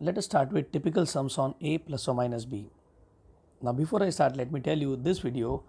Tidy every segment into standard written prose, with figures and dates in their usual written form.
Let us start with typical sums on a plus or minus b. Now before I start, let me tell you this video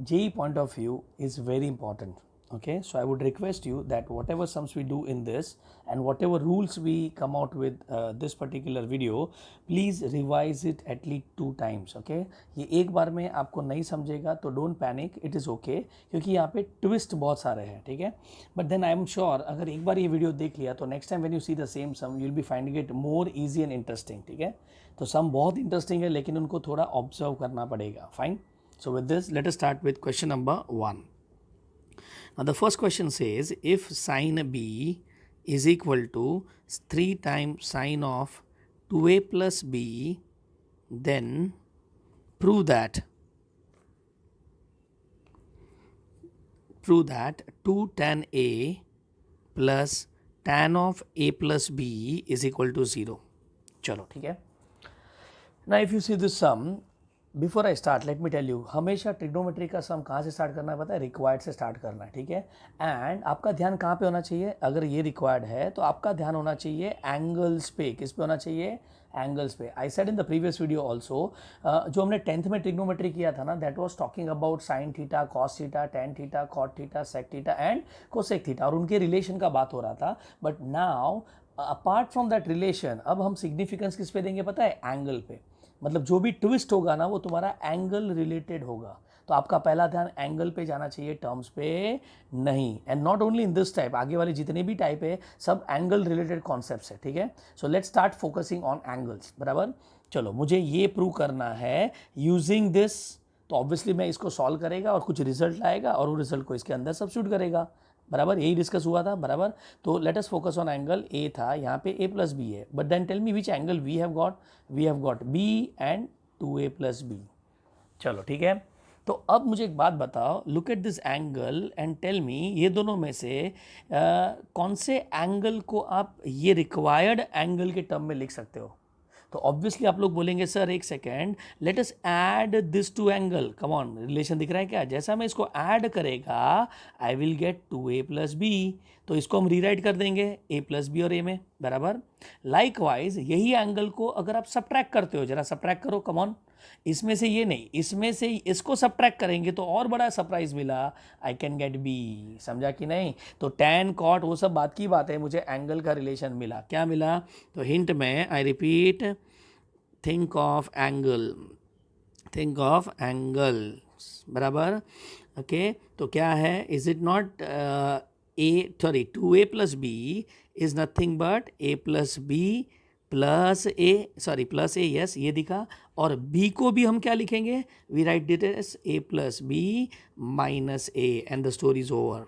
JEE point of view is very important. Okay, so I would request you that whatever sums we do in this and whatever rules we come out with this particular video, please revise it at least 2 times. Okay, ये एक बार में आपको नहीं समझेगा तो don't panic, it is okay, क्योंकि यहाँ पे ट्विस्ट बहुत सारे हैं. ठीक है, but then I am sure अगर एक बार ये वीडियो देख लिया तो next time when you see the same sum you will be finding it more easy and interesting. ठीक है, तो सम बहुत इंटरेस्टिंग है लेकिन उनको थोड़ा ऑब्जर्व करना पड़ेगा. Fine. So with this, let us start with question number 1. Now the first question says, if sine B is equal to 3 times sine of 2a plus b, then prove that 2 tan a plus tan of a plus b is equal to 0. चलो ठीक है. Now if you see this sum, before I start let me tell you, हमेशा trigonometry का sum कहाँ से start करना है पता है? रिक्वायर्ड से स्टार्ट करना है. ठीक है, एंड आपका ध्यान कहाँ पे होना चाहिए? अगर ये रिक्वायर्ड है तो आपका ध्यान होना चाहिए एंगल्स पे. किस पे होना चाहिए? एंगल्स पे. I said in the previous video also, जो हमने 10th में ट्रिग्नोमेट्री किया था ना, that was talking about sine theta, cos theta, tan theta, cot theta, sec theta and cosec theta, और उनके रिलेशन का बात हो रहा था. But now apart from that relation अब हम सिग्निफिकेंस किस पे देंगे पता है? एंगल पे. मतलब जो भी ट्विस्ट होगा ना वो तुम्हारा एंगल रिलेटेड होगा. तो आपका पहला ध्यान एंगल पे जाना चाहिए, टर्म्स पे नहीं. And not only in this type, आगे वाले जितने भी टाइप है सब एंगल रिलेटेड कॉन्सेप्ट्स है. ठीक है, so let's start focusing on angles. बराबर. चलो मुझे ये प्रूव करना है यूजिंग दिस, तो ऑब्वियसली मैं इसको सॉल्व करेगा और कुछ रिजल्ट लाएगा और वो रिजल्ट को इसके अंदर सब्स्टिट्यूट करेगा. बराबर, यही डिस्कस हुआ था. बराबर, तो let us focus on angle A था, यहाँ पे ए प्लस बी है. But then tell me which angle we have got B and 2a plus B. चलो ठीक है, तो अब मुझे एक बात बताओ, look at this angle and tell me ये दोनों में से कौन से एंगल को आप ये रिक्वायर्ड एंगल के टर्म में लिख सकते हो? तो ऑब्वियसली आप लोग बोलेंगे सर एक second, let us add this two angle. Come on, relation दिख रहा है क्या? जैसा मैं इसको ऐड करेगा I will get 2a plus B. तो इसको हम रीराइट कर देंगे a प्लस बी और a में. बराबर. लाइकवाइज यही एंगल को अगर आप सब्ट्रैक्ट करते हो, जरा सब्ट्रैक्ट करो. कम ऑन, इसमें से ये नहीं, इसमें से इसको सब्ट्रैक्ट करेंगे तो और बड़ा सरप्राइज मिला, आई कैन गेट बी. समझा कि नहीं? तो टैन कॉट वो सब बात की बात है, मुझे एंगल का रिलेशन मिला. क्या मिला? तो हिंट में I repeat, think of angle, think of angle. बराबर. ओके, तो क्या है? Is it not A, sorry, 2a plus B is nothing but a plus B plus A, sorry plus A, yes ये दिखा. और b को भी हम क्या लिखेंगे? We write it as a plus B minus A and the story is over.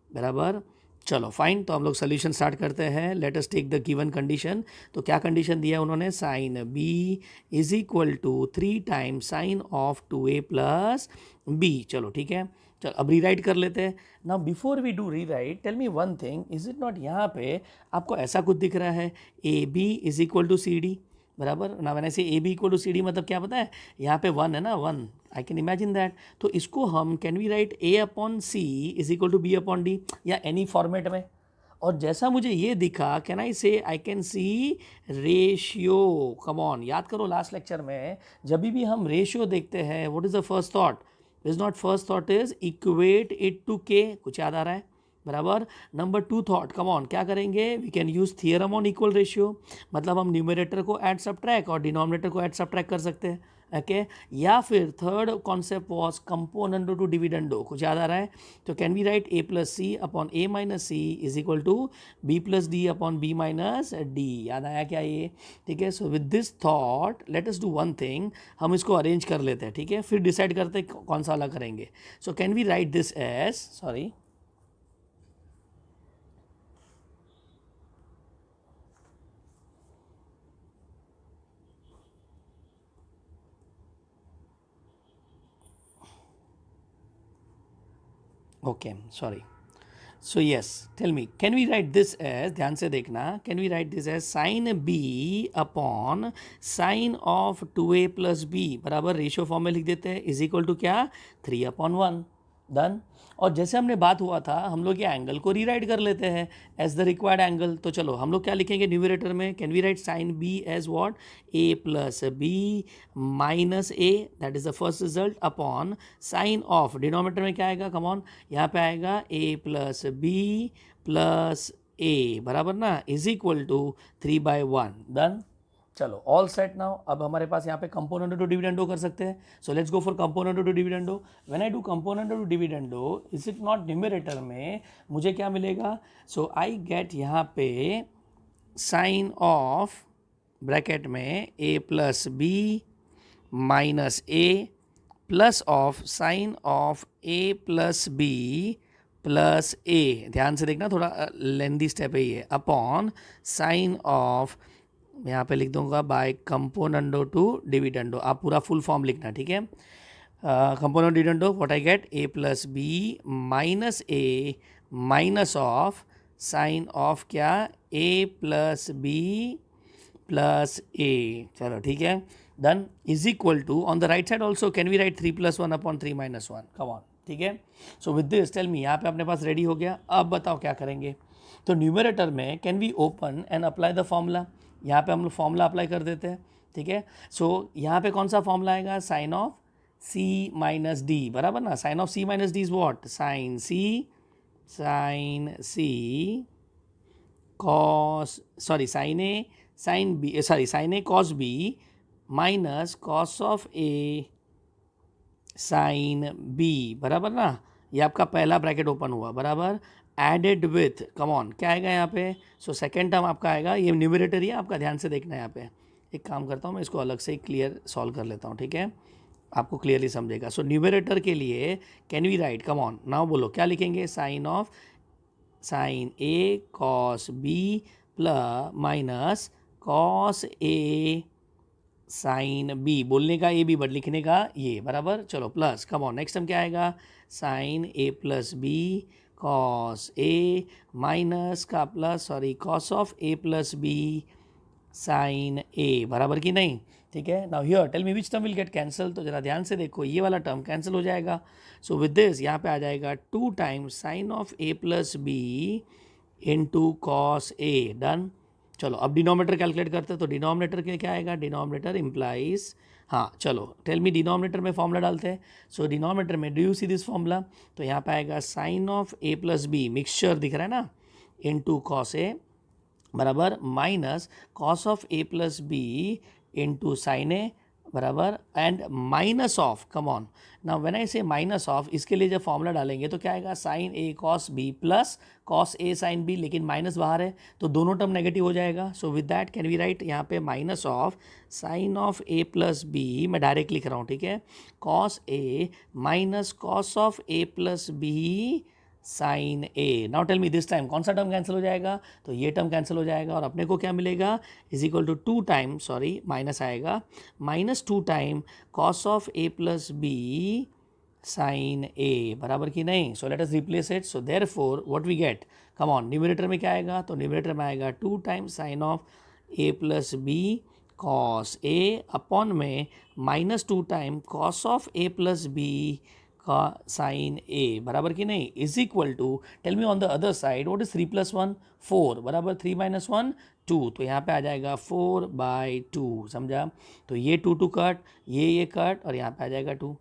बराबर. चलो फाइन, तो हम लोग सोल्यूशन स्टार्ट करते हैं. Let us take the given condition. तो क्या कंडीशन दिया उन्होंने? Sine b is equal to 3 times sine of 2a plus b. चलो ठीक है, चलो अब रीराइट कर लेते हैं. Now before we do rewrite, tell me one thing, is it not यहाँ पे आपको ऐसा कुछ दिख रहा है? A B is equal to C D. बराबर ना, मैंने say A B equal to C D मतलब क्या पता है? यहाँ पे 1 है ना, 1. I can imagine that. तो इसको हम can we write A upon C is equal to B upon D, या एनी फॉर्मेट में. और जैसा मुझे ये दिखा, can I say I can see ratio. Come on, याद करो लास्ट लेक्चर में जब भी हम रेशियो देखते हैं, what is the first thought? Is not first thought is equate it to K. कुछ याद आ रहा है? बराबर. नंबर 2 थॉट, कम ऑन, क्या करेंगे? We can use theorem on equal ratio. मतलब हम न्यूमरेटर को ऐड सब्ट्रैक्ट और डिनोमिनेटर को ऐड सब्ट्रैक्ट कर सकते हैं. ओके, या फिर third concept was componendo to dividendo. कुछ याद आ रहा है? तो can we write A plus C upon A minus C is equal to B plus D upon B minus D. याद आया क्या ये? ठीक है, so with this thought let us do one thing, हम इसको अरेंज कर लेते हैं. ठीक है, फिर डिसाइड करते हैं कौन सा वाला करेंगे. So can we write this as, sorry, okay sorry. So yes, tell me, can we write this as, ध्यान से देखना, can we write this as sine B upon sine of 2a plus B. बराबर, ratio form में लिख देते हैं, is equal to क्या? 3 upon 1. Done. और जैसे हमने बात हुआ था हम लोग ये एंगल को रीराइट कर लेते हैं एज द रिक्वायर्ड एंगल। तो चलो हम लोग क्या लिखेंगे न्यूमरेटर में, can we write sine B as what, A plus B minus A, that is the first result, upon sine of, denominator में क्या आएगा, कम ऑन, यहाँ पे आएगा A plus B plus A, बराबर ना, इज इक्वल टू 3/1। डन। चलो all set now. अब हमारे पास यहाँ पे कंपोनेंट टू डिविडेंडो कर सकते हैं। So let's go for component to dividendo. When I do component to dividendo, is it not numerator में मुझे क्या मिलेगा, सो आई गेट यहाँ पे साइन ऑफ ब्रैकेट में A plus B minus A plus of sine of A plus B plus A, ध्यान से देखना थोड़ा लेंदी स्टेप है ये, अपॉन साइन ऑफ, यहाँ पे लिख दूंगा बाय कंपोनेंडो टू डिविडेंडो, आप पूरा फुल फॉर्म लिखना, ठीक है। Component dividendo what I get, A plus B minus A minus of sine of क्या, A plus B plus A, चलो ठीक है, done, is equal to on the right side also can we write 3+1 upon 3-1, come on, ठीक है। So with this tell me, यहाँ पे अपने पास रेडी हो गया। अब बताओ क्या करेंगे। तो न्यूमरेटर में can we open and apply the formula, यहाँ पे हम लोग फॉर्मूला अप्लाई कर देते हैं, ठीक है। सो यहाँ पे कौन सा फॉर्मूला आएगा, sine of C minus D, बराबर ना, sine of C minus D is what, sine C cos, sorry sine A sine B, sorry sine A cos B minus cos of A sine B, बराबर ना, ये आपका पहला bracket open हुआ, बराबर, added with, come on, क्या आएगा यहाँ पे, सो सेकेंड टर्म आपका आएगा, ये न्यूमरेटर ही है आपका, ध्यान से देखना यहाँ पे। एक काम करता हूँ मैं इसको अलग से क्लियर सॉल्व कर लेता हूँ, ठीक है, आपको क्लियरली समझेगा। सो न्यूमरेटर के लिए can we write, come on now बोलो क्या लिखेंगे, sine of sine A cos B plus minus cos A sine B, बोलने का ए बी बट लिखने का ये, बराबर, चलो plus, come on, next time क्या आएगा, sine A plus B cos A minus का plus, sorry cos of A plus B sine A, बराबर कि नहीं, ठीक है। Now here tell me which term will get cancel, तो जरा ध्यान से देखो, ये वाला टर्म कैंसिल हो जाएगा। सो विद दिस यहाँ पे आ जाएगा 2 times sine of A plus B into cos A, done. चलो अब डिनोमिनेटर कैलकुलेट करते हैं, तो डिनोमिनेटर के क्या आएगा, डिनोमिनेटर इम्प्लाइज, हाँ चलो टेल मी डिनोमिनेटर में फॉर्मूला डालते हैं। सो डिनोमिनेटर में do you see this formula, तो यहाँ पे आएगा sine of A plus B, mixture दिख रहा है ना, इंटू कॉस ए, बराबर, minus cos of A plus B into sine A, बराबर, and minus of, come on now when I say minus of, इसके लिए जब फॉर्मूला डालेंगे तो क्या आएगा, sine A cos B plus cos A sine B, लेकिन माइनस बाहर है तो दोनों टर्म नेगेटिव हो जाएगा। So with that can we write यहाँ पे minus of sine of A plus B, मैं डायरेक्ट लिख रहा हूँ, ठीक है, cos A minus cos of A plus B sine A. Now tell me this time कौन सा टर्म कैंसिल हो जाएगा, तो ये टर्म कैंसिल हो जाएगा और अपने को क्या मिलेगा, is equal to 2 time, sorry minus आएगा, -2 time cos of A plus B sine A, बराबर कि नहीं। So let us replace it. So therefore what we get, come on, numerator में क्या आएगा, तो न्यूमरेटर में आएगा 2 times sine of A plus B cos A upon में -2 time cos of A plus B का साइन ए, बराबर कि नहीं, is equal to, tell me on the other side what is 3+1, 4, बराबर, 3-1 2, तो यहाँ पे आ जाएगा 4/2, समझा। तो ये 2 कट, ये कट, और यहाँ पे आ जाएगा 2।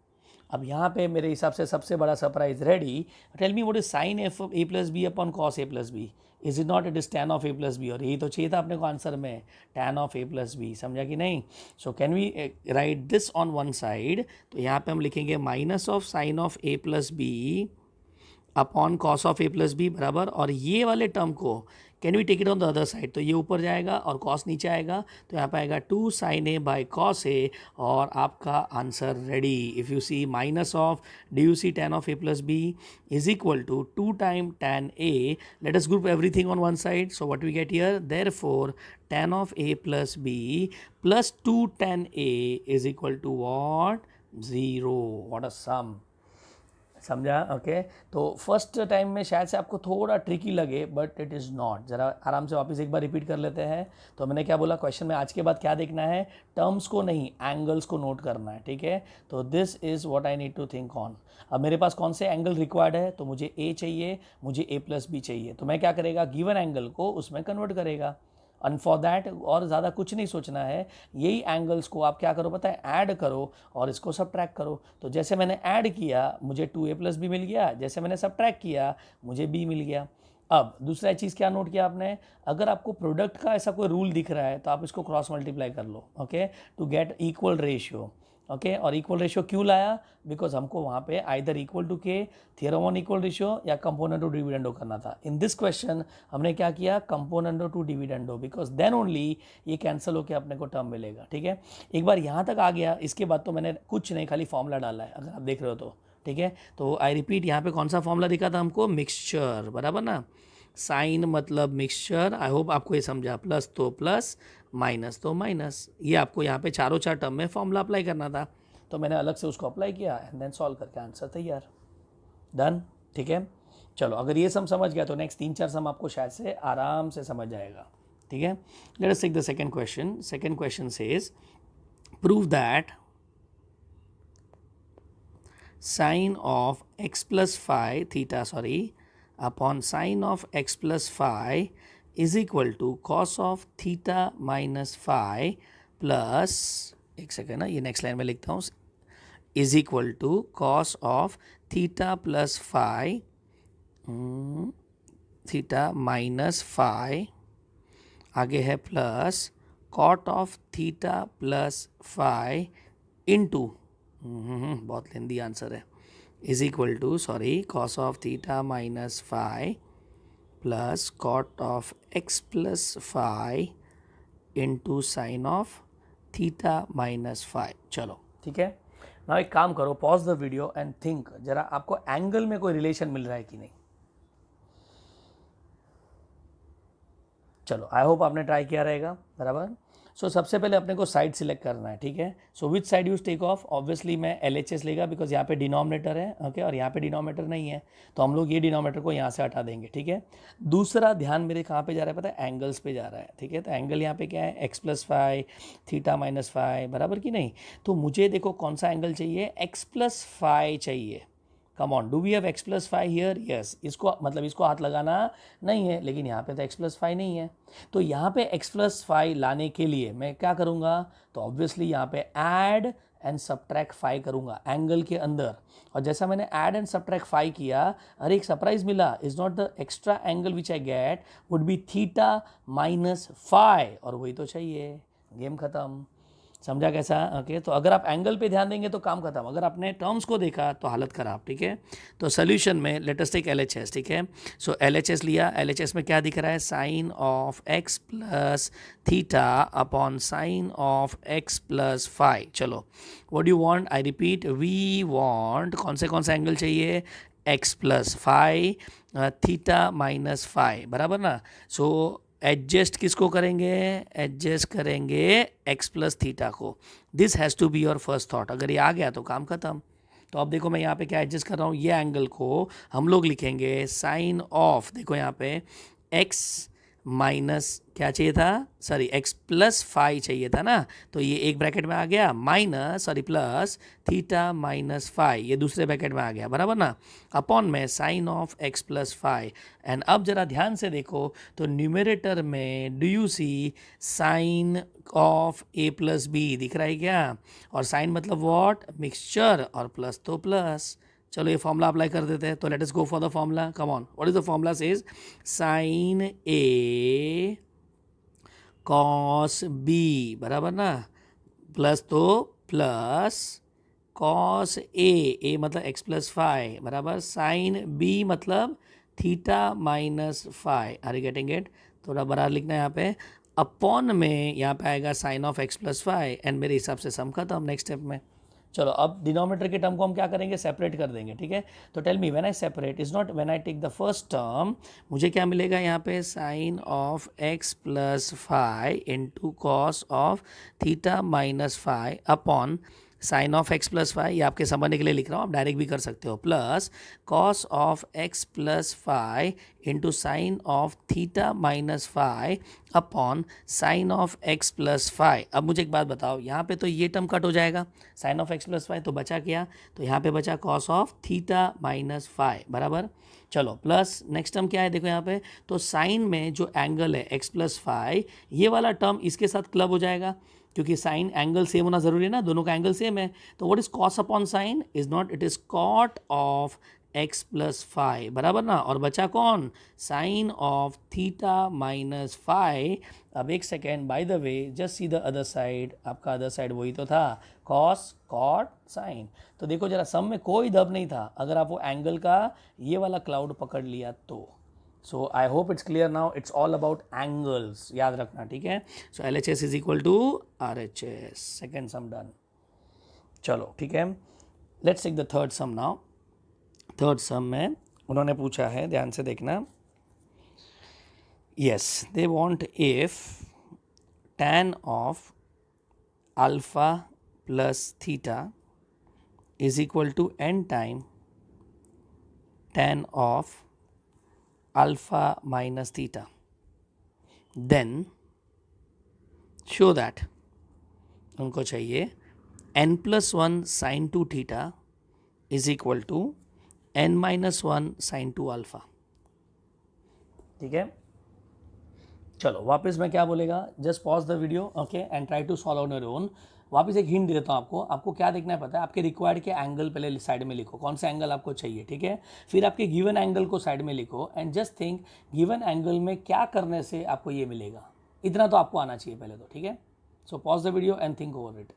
अब यहाँ पे मेरे हिसाब से सबसे बड़ा surprise ready, tell me what is sine of A plus B upon cos A plus B, is it not, it is tan of A plus B, और यही तो चाहिए था अपने को आंसर में, tan of A plus B, समझा कि नहीं। So can we write this on one side, तो यहाँ पे हम लिखेंगे minus of sine of A plus B upon cos of A plus B, बराबर, और ये वाले टर्म को can we take it on the other side, तो ये ऊपर जाएगा और कॉस नीचे आएगा, तो यहाँ पे आएगा 2 sine A by cos A, और आपका answer ready. If you see minus of do you see tan of A plus B is equal to 2 time tan A, let us group everything on one side, so what we get here, therefore tan of A plus B plus 2 tan A is equal to what, 0, what a sum. समझा? Okay. तो first time में शायद से आपको थोड़ा tricky लगे, but it is not. ज़रा आराम से वापस एक बार रिपीट कर लेते हैं। तो मैंने क्या बोला क्वेश्चन में, आज के बाद क्या देखना है, टर्म्स को नहीं, एंगल्स को नोट करना है, ठीक है। तो this is what I need to think on. अब मेरे पास कौन से एंगल रिक्वायर्ड है, तो मुझे ए चाहिए, मुझे ए प्लस बी चाहिए। तो मैं क्या करेगा, गिवन एंगल को उसमें कन्वर्ट करेगा। एंड फॉर दैट और ज़्यादा कुछ नहीं सोचना है, यही एंगल्स को आप क्या करो पता है, ऐड करो और इसको सब्ट्रैक्ट करो। तो जैसे मैंने ऐड किया मुझे 2a प्लस बी मिल गया, जैसे मैंने सब्ट्रैक्ट किया मुझे b मिल गया। अब दूसरा चीज़ क्या नोट किया आपने, अगर आपको प्रोडक्ट का ऐसा कोई रूल दिख रहा है तो आप इसको क्रॉस मल्टीप्लाई कर लो, okay, to get equal ratio. Okay, और इक्वल रेशियो क्यों लाया, बिकॉज हमको वहाँ पे either equal to K, theorem on equal ratio या कंपोनेंट टू डिविडेंडो करना था। इन दिस क्वेश्चन हमने क्या किया, componendo to dividendo, because then only ये कैंसिल होकर अपने को टर्म मिलेगा, ठीक है। एक बार यहाँ तक आ गया, इसके बाद तो मैंने कुछ नहीं, खाली फॉर्मूला डाला है, अगर आप देख रहे हो तो, ठीक है। तो आई रिपीट, यहाँ पे कौन सा फॉर्मूला दिखा था हमको, मिक्सचर, बराबर ना, साइन मतलब मिक्सचर। आई होप आपको ये समझा, प्लस तो प्लस, माइनस तो माइनस, ये आपको यहाँ पे चारों चार टर्म में फॉर्मूला अप्लाई करना था। तो मैंने अलग से उसको अप्लाई किया एंड देन सॉल्व करके आंसर तैयार, डन, ठीक है। चलो, अगर ये सम समझ गया तो नेक्स्ट 3-4 सम आपको शायद से आराम से समझ जाएगा, ठीक है। Let us take the second question. Second question says prove that sine of x plus phi theta upon sin of x plus phi is equal to cos of theta minus phi plus, एक second ना, ये next line में लिखता हूँ, is equal to cos of theta plus phi theta minus phi, आगे है plus cot of theta plus phi into, बहुत lengthy answer है, is equal to cos of theta minus phi plus cot of x plus phi into sine of theta minus phi. चलो, ठीक है ना। एक काम करो, pause the video and think जरा, आपको एंगल में कोई रिलेशन मिल रहा है कि नहीं। चलो, आई होप आपने ट्राई किया रहेगा, बराबर। सो सबसे पहले अपने को साइड सिलेक्ट करना है, ठीक है। So which side use take off, obviously मैं LHS लेगा, बिकॉज यहाँ पे डिनोमिनेटर है, ओके, और यहाँ पे डिनोमिनेटर नहीं है, तो हम लोग ये डिनोमिनेटर को यहाँ से हटा देंगे, ठीक है। दूसरा ध्यान मेरे कहाँ पे जा रहा है पता है, एंगल्स पे जा रहा है, ठीक है। तो एंगल यहाँ पे क्या है, x plus phi, theta minus phi, बराबर कि नहीं। तो मुझे देखो कौन सा एंगल चाहिए, x प्लस फाई चाहिए। Come on, do we have x plus phi here, yes. इसको मतलब इसको हाथ लगाना नहीं है, लेकिन यहाँ पे तो x प्लस फाई नहीं है। तो यहाँ पे x प्लस फाई लाने के लिए मैं क्या करूँगा, तो ऑब्वियसली यहाँ पे ऐड एंड सब्ट्रैक्ट फाई करूँगा एंगल के अंदर। और जैसा मैंने ऐड एंड सब्ट्रैक्ट फाई किया, अरे एक सरप्राइज मिला, is not the extra angle which I get would be theta minus phi, और वही तो चाहिए, गेम खत्म। समझा कैसा, ओके। तो अगर आप एंगल पे ध्यान देंगे तो काम खत्म, अगर आपने टर्म्स को देखा तो हालत ख़राब, ठीक है। तो सोल्यूशन में लेट अस टेक LHS, ठीक है। सो LHS लिया, LHS में क्या दिख रहा है, sine of x plus theta upon sine of x plus phi. चलो, what do you want, I repeat, we want कौन से एंगल चाहिए, x plus phi, theta minus phi, बराबर ना। सो एडजस्ट किसको करेंगे, एडजस्ट करेंगे x प्लस थीटा को। This has to be your first thought, अगर ये आ गया तो काम खत्म। तो अब देखो मैं यहाँ पे क्या एडजस्ट कर रहा हूँ, ये एंगल को हम लोग लिखेंगे साइन ऑफ, देखो यहाँ पे x माइनस क्या चाहिए था, सॉरी x प्लस फाई चाहिए था ना, तो ये एक ब्रैकेट में आ गया, minus plus theta minus phi, ये दूसरे ब्रैकेट में आ गया, बराबर ना, अपॉन में sine of x plus phi. And अब जरा ध्यान से देखो, तो न्यूमरेटर में do you see sine of a plus B दिख रहा है क्या, और साइन मतलब व्हाट, मिक्सचर, और प्लस तो प्लस। चलो ये फॉर्मूला अप्लाई कर देते हैं, तो let us go for the formula, come on, what is the formula, says sine A cos B, बराबर ना, प्लस तो प्लस कॉस ए मतलब x प्लस फाई, बराबर साइन बी मतलब theta minus phi, are you getting it. थोड़ा बड़ा लिखना है यहाँ पे, अपॉन में यहाँ पे आएगा sine of x plus phi, and मेरे हिसाब से सम खत्म नेक्स्ट स्टेप में। चलो, अब डिनोमिनेटर के टर्म को हम क्या करेंगे, सेपरेट कर देंगे, ठीक है। तो tell me, when I separate is not when I take the first term, मुझे क्या मिलेगा यहाँ पे, sine of x plus phi into cos of theta minus phi upon sine of x plus five, ये आपके समझने के लिए लिख रहा हूँ, आप डायरेक्ट भी कर सकते हो, plus cos of x plus five into sine of theta minus five upon sine of x plus five. अब मुझे एक बात बताओ, यहाँ पे तो ये टर्म कट हो जाएगा, sine of x plus five तो बचा क्या, तो यहाँ पे बचा cos of theta minus five बराबर। चलो प्लस नेक्स्ट टर्म क्या है, देखो यहाँ पे तो साइन में जो एंगल है एक्स प्लस फाइव, ये वाला टर्म इसके साथ क्लब हो जाएगा, क्योंकि साइन एंगल सेम होना जरूरी है ना, दोनों का एंगल सेम है। तो what is cos upon sine, is not, it is cot of x plus five बराबर ना, और बचा कौन, sine of theta minus five. अब एक second, by the way just see the other side, आपका अदर साइड वही तो था, कॉस कॉट साइन। तो देखो जरा सम में कोई दब नहीं था, अगर आप वो एंगल का ये वाला क्लाउड पकड़ लिया तो। So I hope it's clear now, it's all about angles, याद रखना, ठीक है। So L H S is equal to R H S, second sum done. चलो ठीक है, let's take the third sum now. Third sum में उन्होंने पूछा है, ध्यान से देखना, yes they want if tan of alpha plus theta is equal to n time tan of alpha minus theta, then show that, उनको चाहिए n plus one sine two theta is equal to n minus one sine two alpha. ठीक है, चलो वापस मैं क्या बोलेगा, just pause the video okay and try to solve on your own. वापस एक हिंट दे देता हूँ आपको, आपको क्या देखना है पता है, आपके रिक्वायर्ड के एंगल पहले साइड में लिखो, कौन सा एंगल आपको चाहिए, ठीक है। फिर आपके गिवन एंगल को साइड में लिखो and just think given angle में क्या करने से आपको ये मिलेगा, इतना तो आपको आना चाहिए पहले तो, ठीक है। So pause the video and think over it.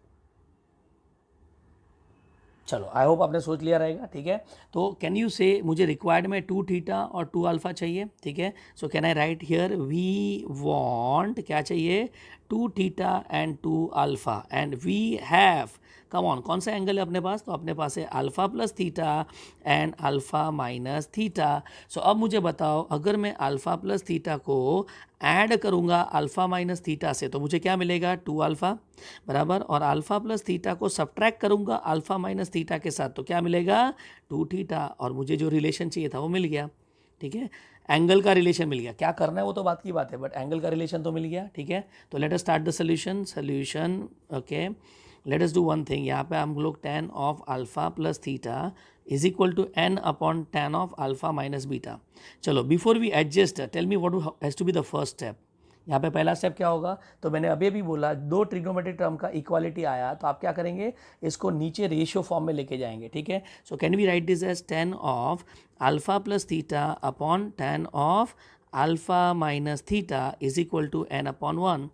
चलो आई होप आपने सोच लिया रहेगा, ठीक है। तो कैन यू से, मुझे रिक्वायर्ड में 2 थीटा और 2 अल्फा चाहिए, ठीक है। So can I write here, we want क्या चाहिए, 2 theta and 2 alpha and we have, come on, कौन सा एंगल है अपने पास, तो अपने पास है alpha plus theta and alpha minus theta. So अब मुझे बताओ, अगर मैं अल्फा प्लस थीटा को ऐड करूंगा अल्फा माइनस थीटा से तो मुझे क्या मिलेगा, 2 अल्फा बराबर, और अल्फा प्लस थीटा को सब्ट्रैक्ट करूंगा अल्फा माइनस थीटा के साथ तो क्या मिलेगा, 2 थीटा, और मुझे जो रिलेशन चाहिए था वो मिल गया, ठीक है। एंगल का रिलेशन मिल गया, क्या करना है वो तो बात की बात है, बट एंगल का रिलेशन तो मिल गया, ठीक है। तो let us start the solution okay. Let us do one thing, यहाँ पे हम लोग tan of alpha plus theta is equal to n upon tan of alpha minus beta. चलो before we adjust tell me what has to be the first step. यहाँ पे पहला step क्या होगा, तो मैंने अभी भी बोला, दो ट्रिग्नोमेट्रिक टर्म का इक्वालिटी आया तो आप क्या करेंगे, इसको नीचे रेशियो फॉर्म में लेके जाएंगे, ठीक है। So can we write this as tan of alpha plus theta upon tan of alpha minus theta is equal to n upon 1,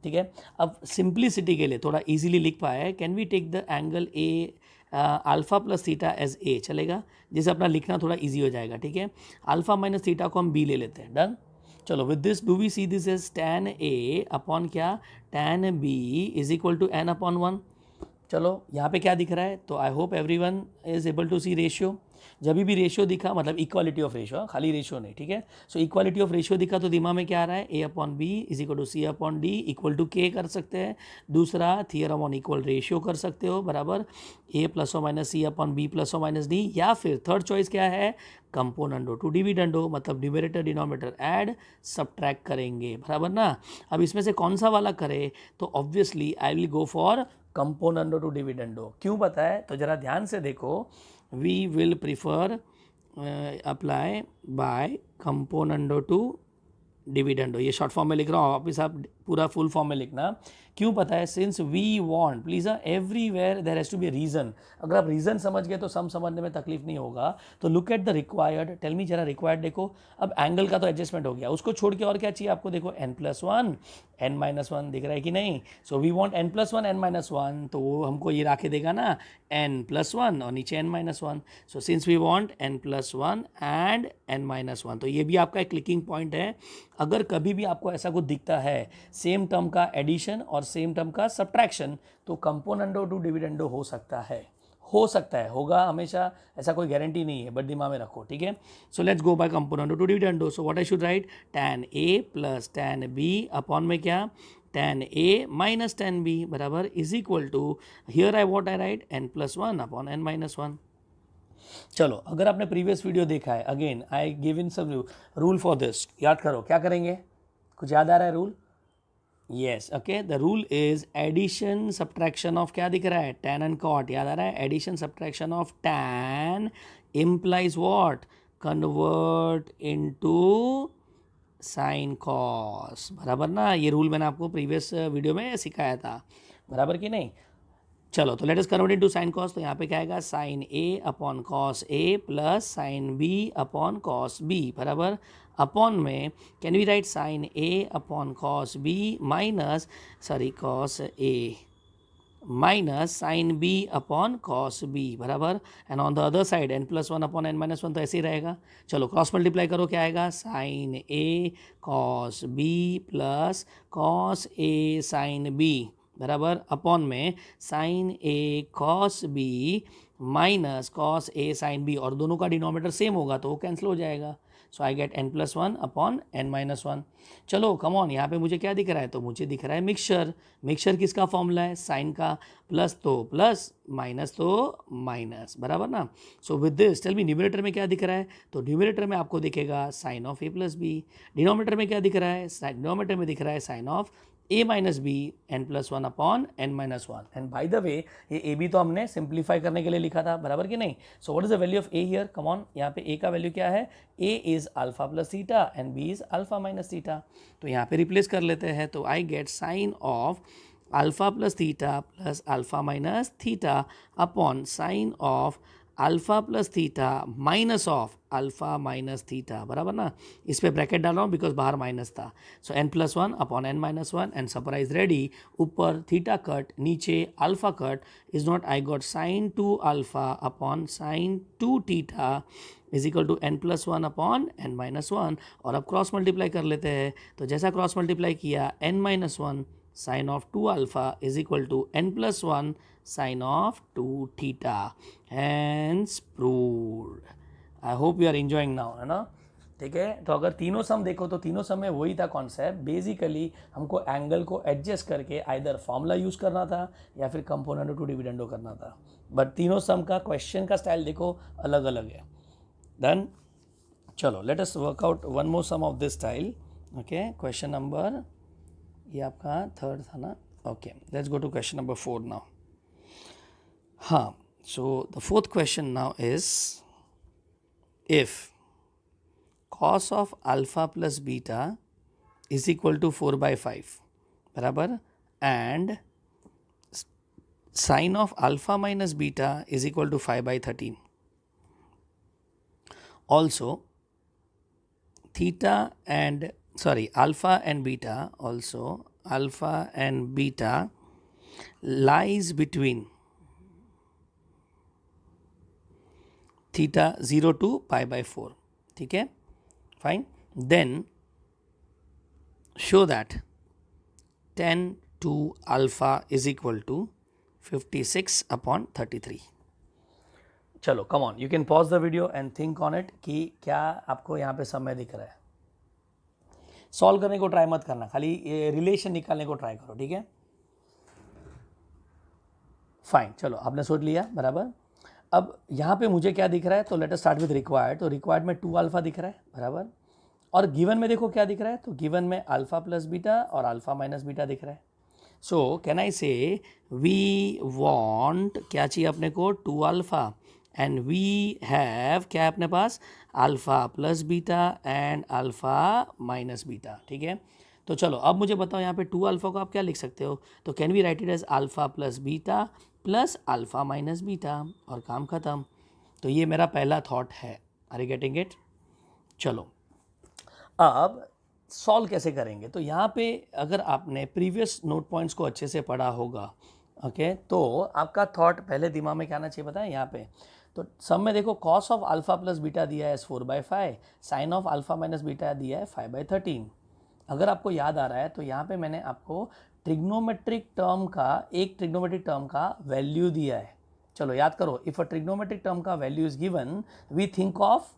ठीक है। अब सिंप्लिसिटी के लिए थोड़ा इजीली लिख पाए, can we take the angle A alpha plus theta as A, चलेगा, जिससे अपना लिखना थोड़ा इजी हो जाएगा, ठीक है। अल्फा माइनस थीटा को हम बी ले लेते हैं, डन। चलो with this do we see this as tan A upon क्या, tan B is equal to n upon 1। चलो यहाँ पे क्या दिख रहा है, तो I hope everyone is able to see ratio. जब भी रेशियो दिखा मतलब इक्वालिटी ऑफ रेशियो, खाली रेशियो नहीं, ठीक है। सो इक्वालिटी ऑफ रेशियो दिखा तो दिमाग में क्या आ रहा है, A upon B is equal to C upon D equal to K कर सकते हैं। दूसरा थियरम ऑन इक्वल रेशियो कर सकते हो, बराबर A plus O minus C upon B plus O minus D, या फिर थर्ड चॉइस क्या है, कंपोनेंडो टू डिविडेंडो, मतलब न्यूमरेटर डिनोमिनेटर ऐड सब्ट्रैक्ट करेंगे, बराबर ना। अब इसमें से कौन सा वाला करे, तो obviously I will go for componendo to dividendo. क्यों पता है, तो जरा ध्यान से देखो, we will prefer apply by componendo to dividendo, ये शॉर्ट फॉर्म में लिख रहा हूँ, वापिस आप पूरा फुल फॉर्म में लिखना। क्यों पता है, since we want, please everywhere there has to be reason, अगर आप रीज़न समझ गए तो सम समझने में तकलीफ नहीं होगा। तो look at the required, tell me जरा रिक्वायर्ड देखो। अब एंगल का तो एडजस्टमेंट हो गया, उसको छोड़ के और क्या चाहिए आपको, देखो n+1 n-1 दिख रहा है कि नहीं। So we want n+1 n-1, तो वो हमको ये राखे देगा ना n+1 और नीचे n-1। So since we want n+1 and n-1, तो ये भी आपका एक क्लिकिंग पॉइंट है। अगर कभी भी आपको ऐसा कुछ दिखता है, सेम टर्म का एडिशन और सेम टर्म का सब्ट्रैक्शन, तो कंपोनेंडो टू डिविडेंडो हो सकता है, होगा हमेशा, ऐसा कोई गारंटी नहीं है, बट दिमाग में रखो, ठीक है। So let's go by componendo to dividendo. So what I should write, tan A plus tan B upon में क्या, tan A minus tan B बराबर is equal to here I what I write n+1 upon n-1. चलो अगर आपने previous video देखा है, again I give in some rule for this, याद करो क्या करेंगे, कुछ याद आ रहा है rule? Yes, okay, the rule is addition subtraction of, क्या दिख रहा है, tan एंड cot, याद आ रहा है, addition subtraction of tan implies what, convert into sine cos, बराबर ना, ये रूल मैंने आपको प्रीवियस वीडियो में सिखाया था, बराबर कि नहीं? चलो तो let us convert into sine cos, तो यहाँ पे क्या आएगा, sine A upon cos A plus sine B upon cos B बराबर अपॉन में can we write sine A upon cos B minus sorry cos A minus sine B upon cos B बराबर, and on the other side n+1 upon n-1 तो ऐसे ही रहेगा. चलो cross multiply करो, क्या आएगा, sine A cos B plus cos A sine B बराबर upon में sign A cos B minus cos A sine B, और दोनों का डिनोमिनेटर सेम होगा तो वो कैंसिल हो जाएगा. So I get n+1 upon n-1. चलो कम ऑन, यहाँ पे मुझे क्या दिख रहा है, तो मुझे दिख रहा है मिक्सचर. मिक्सचर किसका फॉर्मूला है, साइन का, प्लस तो प्लस, माइनस तो माइनस, बराबर ना. So with this tell me numerator में क्या दिख रहा है, तो न्यूमरेटर में आपको दिखेगा sine of A plus B. Denominator में क्या दिख रहा है, डिनोमिनेटर में दिख रहा है sine of a minus B n+1 upon n-1. And by the way ये a b तो हमने सिंप्लीफाई करने के लिए लिखा था, बराबर कि नहीं. सो what is the value of a here, come on, यहाँ पे a का वैल्यू क्या है, a is alpha plus theta and b is alpha minus theta. तो यहाँ पे रिप्लेस कर लेते हैं, तो आई get sign of alpha plus theta plus alpha minus theta upon sine of alpha plus theta minus of alpha minus theta, बराबर ना. इस पे ब्रैकेट डाल रहा हूँ बिकॉज बाहर माइनस था. So n+1 upon n-1 and surprise ready, ऊपर थीटा कट, नीचे alpha cut, is not, I got sine 2 alpha upon sine 2 theta is equal to n+1 upon n-1. और अब क्रॉस मल्टीप्लाई कर लेते हैं, तो जैसा क्रॉस मल्टीप्लाई किया n-1 sine of 2 alpha is equal to n+1 sine of 2 theta, hence proved. I hope you are enjoying now, है ना. ठीक है, तो अगर तीनों सम देखो तो तीनों सम में वही था कॉन्सेप्ट, बेसिकली हमको एंगल को एडजस्ट करके आइदर फॉर्मूला यूज़ करना था या फिर कंपोनेंटो टू डिविडेंडो करना था. बट तीनों सम का क्वेश्चन का स्टाइल देखो अलग अलग है. डन, चलो let us work out one more sum of this style. Okay, question number, ये आपका थर्ड था ना. Okay, let's go to question number 4 now. हाँ, so the fourth question now is if cos of alpha plus beta is equal to 4/5 बराबर, and sin of alpha minus beta is equal to 5/13. Also theta and alpha and beta, also alpha and beta lies between theta 0 to π/4. ठीक है, fine. Then show that 10 to alpha is equal to 56 upon 33. चलो come on, you can pause the video and think on it कि क्या आपको यहाँ पे समय दिख रहा है. सॉल्व करने को ट्राई मत करना, खाली रिलेशन निकालने को ट्राई करो, ठीक है. फाइन, चलो आपने सोच लिया, बराबर. अब यहाँ पे मुझे क्या दिख रहा है, तो let us start with required. तो रिक्वायर्ड में 2 अल्फा दिख रहा है, बराबर. और गिवन में देखो क्या दिख रहा है, तो गिवन में अल्फा प्लस बीटा और अल्फा माइनस बीटा दिख रहा है. So can I say we want, क्या चाहिए अपने को, 2 अल्फा, एंड वी हैव क्या है अपने पास, alpha plus beta and alpha minus beta. ठीक है, तो चलो अब मुझे बताओ यहाँ पे 2 अल्फा को आप क्या लिख सकते हो, तो can we write it as alpha plus beta plus alpha minus beta, और काम खत्म. तो ये मेरा पहला थॉट है. Are you getting it? चलो अब सॉल्व कैसे करेंगे, तो यहाँ पे अगर आपने प्रीवियस नोट पॉइंट्स को अच्छे से पढ़ा होगा, ओके, तो आपका थॉट पहले दिमाग में क्या आना चाहिए पता है. यहाँ पे तो सब में देखो cos of alpha plus beta दिया है 4/5, sine of alpha minus beta दिया है 5/13. अगर आपको याद आ रहा है तो यहाँ पे मैंने आपको ट्रिग्नोमेट्रिक टर्म का वैल्यू दिया है. चलो याद करो, इफ अ ट्रिग्नोमेट्रिक टर्म का value is given we think of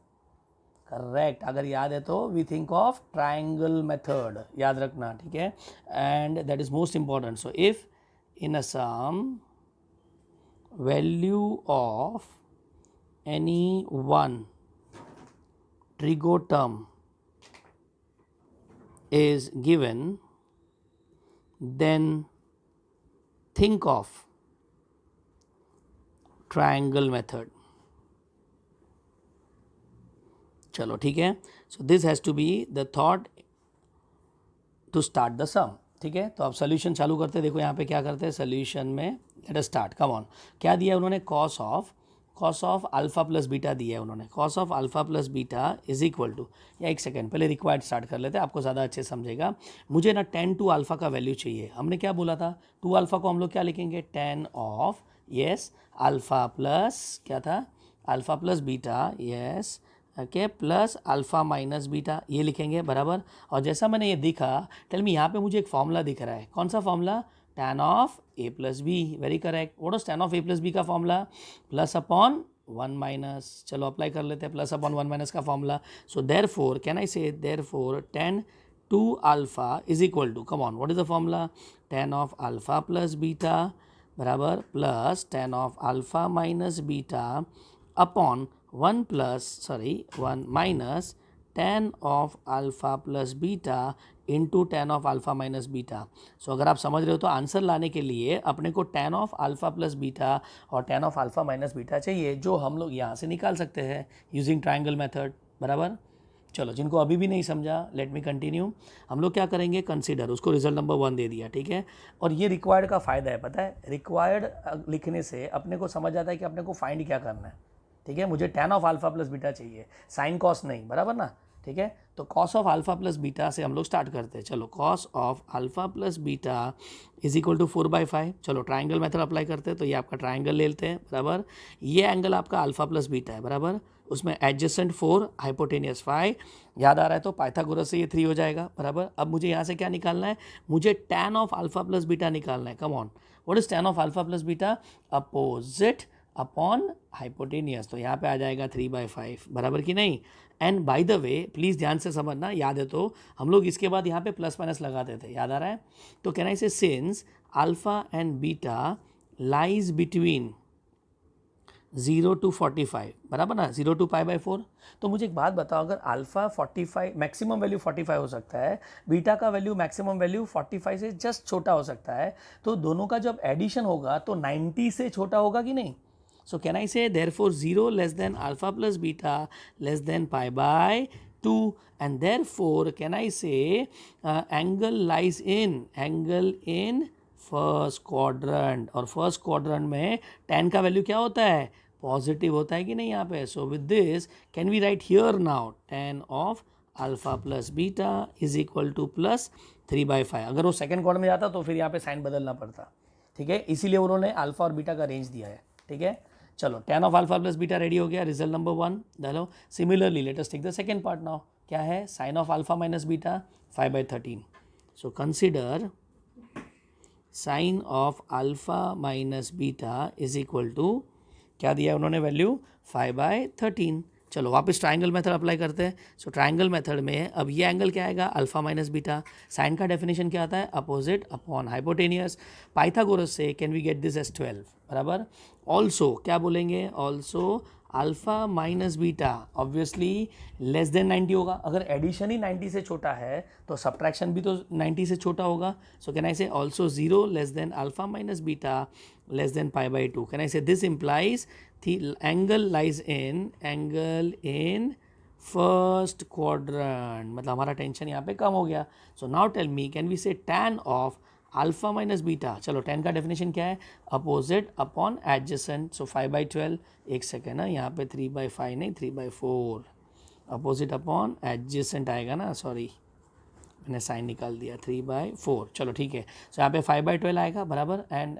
correct, अगर याद है तो we think of triangle method, याद रखना, ठीक है, and that is most important. So if in a sum value of any one trigoterm is given, then think of triangle method. चलो ठीक है. So this has to be the thought to start the sum. ठीक है, तो आप solution चालू करते हैं. देखो यहाँ पे क्या करते हैं सोल्यूशन में. Let us start. Come on. क्या दिया है उन्होंने? Cos of alpha plus beta दिया है उन्होंने. Cos of alpha plus beta is equal to, या एक सेकेंड पहले रिक्वायर्ड स्टार्ट कर लेते हैं, आपको ज़्यादा अच्छे समझेगा. मुझे ना टेन टू अल्फा का वैल्यू चाहिए. हमने क्या बोला था? टू अल्फा को हम लोग क्या लिखेंगे? Ten of, yes, alpha plus क्या था? Alpha plus beta, yes, okay, plus alpha minus beta, ये लिखेंगे, बराबर. और जैसा मैंने ये दिखा, टेल मी, यहाँ पे मुझे एक फॉर्मूला दिख रहा है. कौन सा formula? tan of a plus B. Very correct. What is tan of a plus B का formula? Plus upon one minus. चलो अप्लाई कर लेते हैं प्लस अपॉन वन माइनस का formula. So therefore can I say therefore tan two alpha is equal to, come on, what is the formula? tan of alpha plus beta बराबर plus tan of alpha minus beta upon one minus tan of alpha plus beta into tan of alpha minus beta. So अगर आप समझ रहे हो तो answer लाने के लिए अपने को tan of alpha plus beta और tan of alpha minus beta चाहिए, जो हम लोग यहाँ से निकाल सकते हैं यूजिंग ट्राइंगल मेथड. बराबर. चलो, जिनको अभी भी नहीं समझा, लेट मी कंटिन्यू. हम लोग क्या करेंगे? कंसीडर, उसको रिजल्ट नंबर 1 दे दिया, ठीक है. और ये रिक्वायर्ड का फ़ायदा है, पता है, रिक्वायर्ड लिखने से अपने को समझ आता है कि अपने को फाइंड क्या करना है. ठीक है, मुझे tan of alpha plus beta चाहिए, साइन कॉस नहीं, बराबर ना. ठीक है, तो cos of alpha plus beta से हम लोग स्टार्ट करते हैं. चलो, cos of alpha plus beta is equal to 4/5. चलो ट्राइंगल मेथड अप्लाई करते हैं. तो ये आपका ट्राइंगल ले लेते हैं, बराबर. ये एंगल आपका अल्फा प्लस बीटा है, बराबर. उसमें एडजेसेंट 4, हाइपोटेनियस 5. याद आ रहा है तो पाइथागोरस से ये 3 हो जाएगा, बराबर. अब मुझे यहाँ से क्या निकालना है? मुझे tan of alpha plus beta निकालना है. Come on, what is tan of alpha plus beta? Opposite upon hypotenuse. तो यहाँ पे आ जाएगा 3/5, बराबर कि नहीं. And by the way, please ध्यान से समझना, याद है तो हम लोग इसके बाद यहाँ पे प्लस माइनस लगाते थे, याद आ रहा है. तो कैन आई से since alpha and beta lies between 0 to 45, बराबर ना, 0 to π/4. तो मुझे एक बात बताओ, अगर अल्फा 45 मैक्सिमम वैल्यू 45 हो सकता है, बीटा का वैल्यू मैक्सिमम वैल्यू 45 से जस्ट छोटा हो सकता है, तो दोनों का जब एडिशन होगा तो 90 से छोटा होगा कि नहीं? So can I say therefore 0 less than alpha plus beta less than π/2, and therefore can I say angle lies in first quadrant. और फर्स्ट क्वाड्रेंट में tan का वैल्यू क्या होता है? पॉजिटिव होता है कि नहीं यहाँ पे? So with this can we write here now tan of alpha plus beta is equal to plus 3/5. अगर वो सेकेंड क्वाड्रेंट में जाता तो फिर यहाँ पे साइन बदलना पड़ता. ठीक है, इसीलिए उन्होंने अल्फा और बीटा का रेंज दिया है. ठीक है, चलो tan of alpha plus beta ready हो गया, रिजल्ट नंबर 1 डालो. Similarly let us take the second part now. क्या है? Sine of alpha minus beta 5/13. So consider sine of alpha minus beta is equal to, क्या दिया उन्होंने value? 5/13. चलो वापस ट्राइंगल मेथड अप्लाई करते हैं. सो ट्राइंगल मेथड में अब ये एंगल क्या आएगा? Alpha minus beta. साइन का डेफिनेशन क्या आता है? Opposite upon hypotenuse. पाइथागोरस से can we get this as 12, बराबर. ऑल्सो क्या बोलेंगे? Also alpha minus beta obviously less than 90 होगा. अगर एडिशन ही 90 से छोटा है तो सब्ट्रैक्शन भी तो 90 से छोटा होगा. सो can I say also 0 less than alpha minus beta less than π/2. Can I say this implies the angle lies in first quadrant. मतलब हमारा टेंशन यहाँ पे कम हो गया. So now tell me, can we say tan of alpha minus beta? चलो tan का definition क्या है? Opposite upon adjacent. सो 5/12. एक सेकेंड है, यहाँ पे 3/5 नहीं 3/4. अपोजिट अपॉन एडजेसेंट आएगा ना, सॉरी मैंने साइन निकाल दिया, 3/4. चलो ठीक है, सो यहाँ पे 5/12 आएगा, बराबर. एंड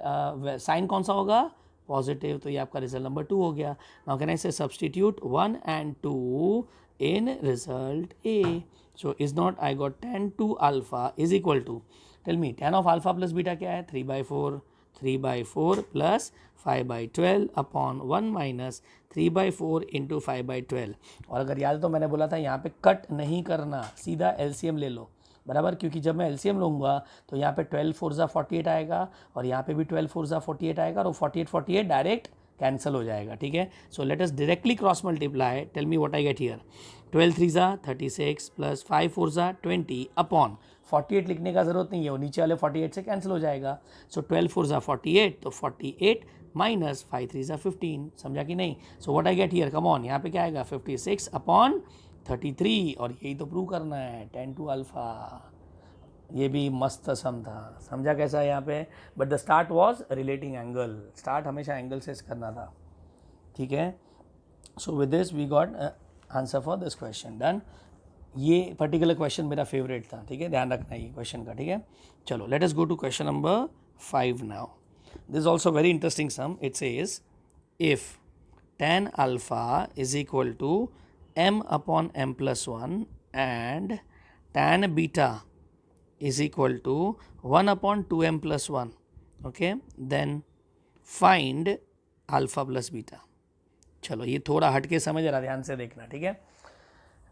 साइन कौन सा होगा? पॉजिटिव. तो ये आपका रिजल्ट नंबर 2 हो गया. Now can I say substitute 1 and 2 in result A. So is not I got tan 2 alpha is equal to, tell me tan of alpha plus beta क्या है? 3/4. 3/4 प्लस 5/12 अपॉन 1 माइनस 3/4 इंटू 5/12। और अगर याद तो मैंने बोला था यहाँ पे कट नहीं करना, सीधा एलसीएम ले लो, बराबर, क्योंकि जब मैं एलसीएम लूँगा तो यहाँ पे 12 4 ज़ा 48 आएगा और यहाँ पे भी 12 4 ज़ा 48 आएगा और 48 48 डायरेक्ट कैंसिल हो जाएगा, ठीक है। So let us directly cross multiply, tell me what I get here. 12 3 ज़ा 36 प्लस 5 4 ज़ा 20 अपॉन 48 लिखने का ज़रूरत नहीं है, वो नीचे वाले 48 से कैंसिल हो जाएगा। सो 12 4 ज़ा 48, तो 48 माइनस 5 3 ज़ा 15, समझा कि नहीं। सो what I get here, come on, यहाँ पे क्या आएगा 56 अपॉन 33, और यही तो प्रूव करना है, 10 टू अल्फा। ये भी मस्त सम था, समझा कैसा है यहाँ पे। But the start was relating angle, start हमेशा एंगल से करना था, ठीक है। So with this we got answer for this question, done. ये पर्टिकुलर क्वेश्चन मेरा फेवरेट था, ठीक है, ध्यान रखना ये क्वेश्चन का, ठीक है। चलो let us go to question number 5 now. This also very interesting sum. It says if tan alpha is equal to m upon m plus 1 and tan beta is equal to 1 upon 2m plus 1, okay, then find alpha plus beta। चलो ये थोड़ा हट के समझ रहा, ध्यान से देखना, ठीक है।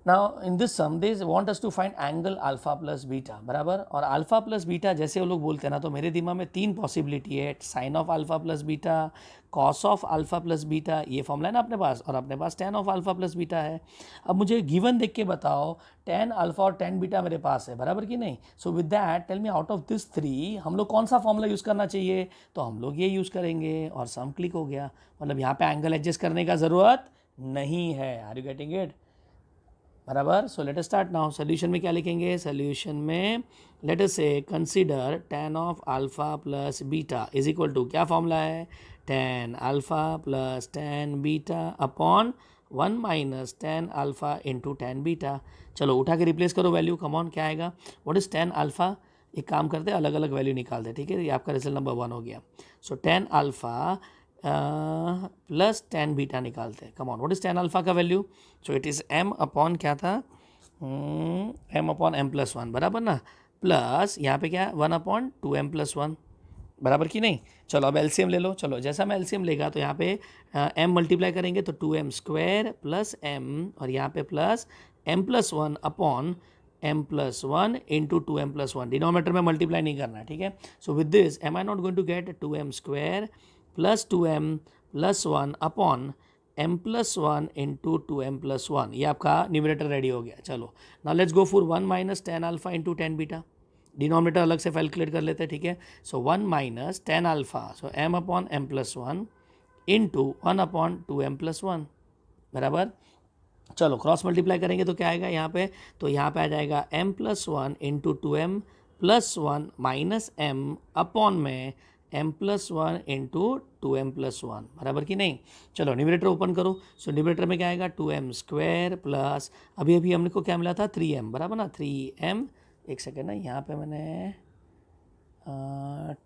Now in this sum they want us to find angle alpha plus beta, बराबर। और अल्फा प्लस बीटा जैसे वो लोग बोलते हैं ना, तो मेरे दिमाग में 3 पॉसिबिलिटी है, sine of alpha plus beta, cos of alpha plus beta, ये फॉर्मूला है ना अपने पास, और अपने पास tan of alpha plus beta है। अब मुझे गिवन देख के बताओ, tan अल्फा और tan बीटा मेरे पास है, बराबर कि नहीं। So with that tell me out of this 3 हम लोग कौन सा फॉर्मूला यूज़ करना चाहिए, तो हम लोग ये यूज़ करेंगे और सम क्लिक हो गया। मतलब यहाँ पे एंगल एडजस्ट करने का ज़रूरत नहीं है। आर यू गेटिंग इट, बराबर। So let us start now. Solution में क्या लिखेंगे, सोल्यूशन में let us say consider tan of alpha plus beta is equal to, क्या फॉर्मूला है, tan alpha plus tan beta upon 1 minus tan alpha into tan beta. चलो उठा के replace करो वैल्यू, कम ऑन, क्या आएगा, व्हाट इज tan अल्फा। एक काम करते हैं, अलग अलग वैल्यू निकालते हैं, ठीक है, ये आपका रिजल्ट नंबर 1 हो गया। So tan alpha plus tan beta निकालते हैं, come on, what is tan alpha का value. So it is m upon क्या था, m अपॉन m प्लस 1, बराबर ना, प्लस यहाँ पे क्या 1 अपॉन 2m प्लस 1, बराबर कि नहीं। चलो अब एलसीएम ले लो। चलो जैसा मैं एलसीएम लेगा तो यहाँ पे m मल्टीप्लाई करेंगे तो 2m स्क्वायर प्लस m, और यहाँ पे plus m plus 1 upon m plus 1 into 2m plus 1, denominator में मल्टीप्लाई नहीं करना है, ठीक है। So with this am I not going to get 2m square plus 2m plus 1 upon m plus 1 into 2m plus 1, ये आपका numerator ready हो गया। चलो now let's go for 1 minus tan alpha into tan beta, denominator अलग से calculate कर लेते हैं, ठीक है। सो 1 माइनस tan अल्फा, सो m upon m plus 1 into 1 upon 2m plus 1, बराबर। चलो क्रॉस मल्टीप्लाई करेंगे तो क्या आएगा यहाँ पे, तो यहाँ पे आ जाएगा m plus 1 into 2m plus 1 minus m upon में m plus 1 into 2m plus 1, बराबर कि नहीं। चलो न्यूमरेटर ओपन करो। सो न्यूमरेटर में क्या आएगा 2m स्क्वायर प्लस, अभी अभी हमने को क्या मिला था 3m, बराबर ना, 3m, एक सेकेंड ना, यहाँ पे मैंने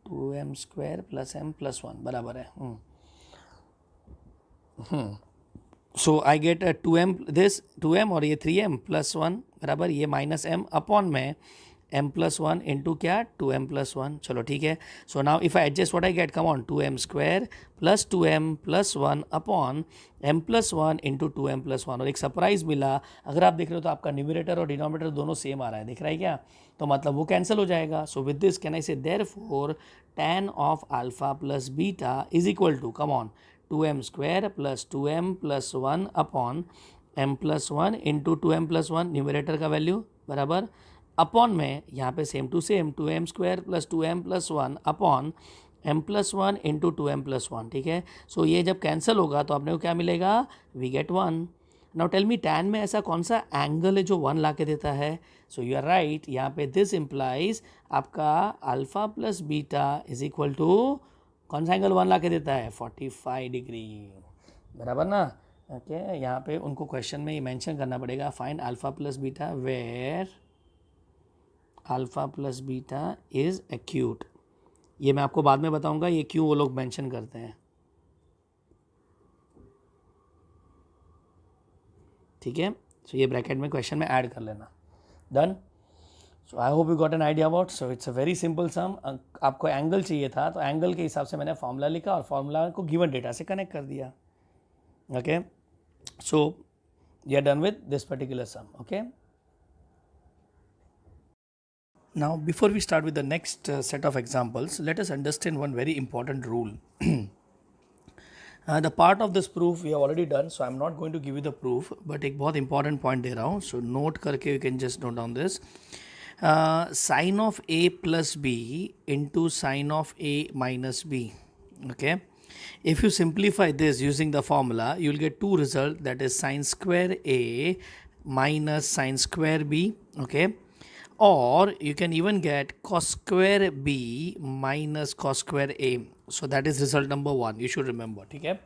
2m square plus m plus 1, बराबर है। So I gate 2m, this 2m और ये 3m प्लस 1, बराबर, ये माइनस m अपॉन में m प्लस 1 इंटू क्या 2m प्लस 1। चलो ठीक है। So now if I adjust what I gate, come on, 2m square plus 2m plus 1 upon m plus 1 into 2m plus 1। और एक surprise मिला, अगर आप देख रहे हो तो आपका न्यूमरेटर और डिनोमीटर दोनों सेम आ रहा है, दिख रहा है क्या, तो मतलब वो कैंसिल हो जाएगा। So with this can I say therefore tan of alpha plus beta is equal to, come on, 2m square plus 2m plus 1 upon m plus 1 into 2m plus 1, numerator का वैल्यू, बराबर, upon में यहाँ पे same to same 2m square plus 2m plus 1 upon m plus 1 into 2m plus 1, ठीक है। सो ये जब cancel होगा तो आपने को क्या मिलेगा, we get 1। Now tell me tan में ऐसा कौन सा एंगल है जो 1 ला के देता है। सो यू आर राइट, यहाँ पे दिस इम्प्लाइज आपका alpha plus beta is equal to कौन सा एंगल 1 ला के देता है, 45 डिग्री, बराबर ना। ओके यहाँ पे उनको क्वेश्चन में ये मेंशन करना पड़ेगा, find alpha plus beta where alpha plus beta is acute. ये मैं आपको बाद में बताऊंगा ये क्यों वो लोग मेंशन करते हैं, ठीक है। सो ये ब्रैकेट में क्वेश्चन में ऐड कर लेना, done. So I hope you got an idea about. So it's a very simple सम. आपको एंगल चाहिए था तो एंगल के हिसाब से मैंने फॉर्मूला लिखा और फॉर्मूला को गिवन डेटा से कनेक्ट कर दिया. Okay, so you are done with this particular sum. Okay, now before we start with the next set of examples, let us understand one very important rule. The part of this proof we have already done, so I'm not going to give you the proof, but एक बहुत important point दे रहा हूँ, so note करके you can just note down this. Sine of a plus b into sine of a minus b. Okay, if you simplify this using the formula, you will get two results, that is sine square a minus sine square b. Okay, or you can even get cos square b minus cos square a. So that is result number 1, you should remember. ठीक है,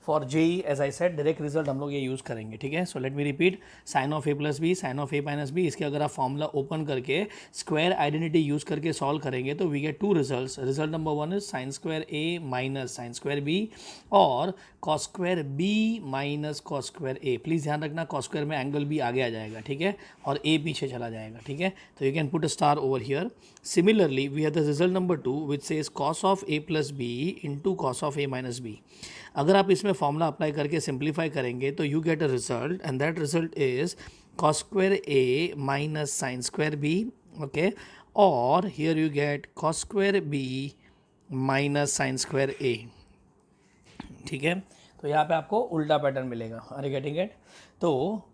for JEE as I said direct result हम लोग ये use करेंगे. ठीक है, so let me repeat, sine of A plus B, sine of A minus B, इसके अगर आप फॉर्मूला ओपन करके स्क्वायर आइडेंटिटी यूज़ करके सॉल्व करेंगे तो we get two results. Result number 1 is sine square A minus sine square B और cos square B minus cos square A. Please ध्यान रखना कॉस स्क्वायर में एंगल बी आगे आ जाएगा. ठीक है, और ए पीछे चला जाएगा. ठीक है, तो you can put a star over here. Similarly we have the result number 2 which says cos of A plus B into cos of A minus B. अगर आप इसमें फॉर्मूला अप्लाई करके सिंप्लीफाई करेंगे तो you get a result and that result is cos square A minus sine square B. Okay, और here you get cos square B minus sine square A. ठीक है, तो यहाँ पे आपको उल्टा पैटर्न मिलेगा. Are you getting it? तो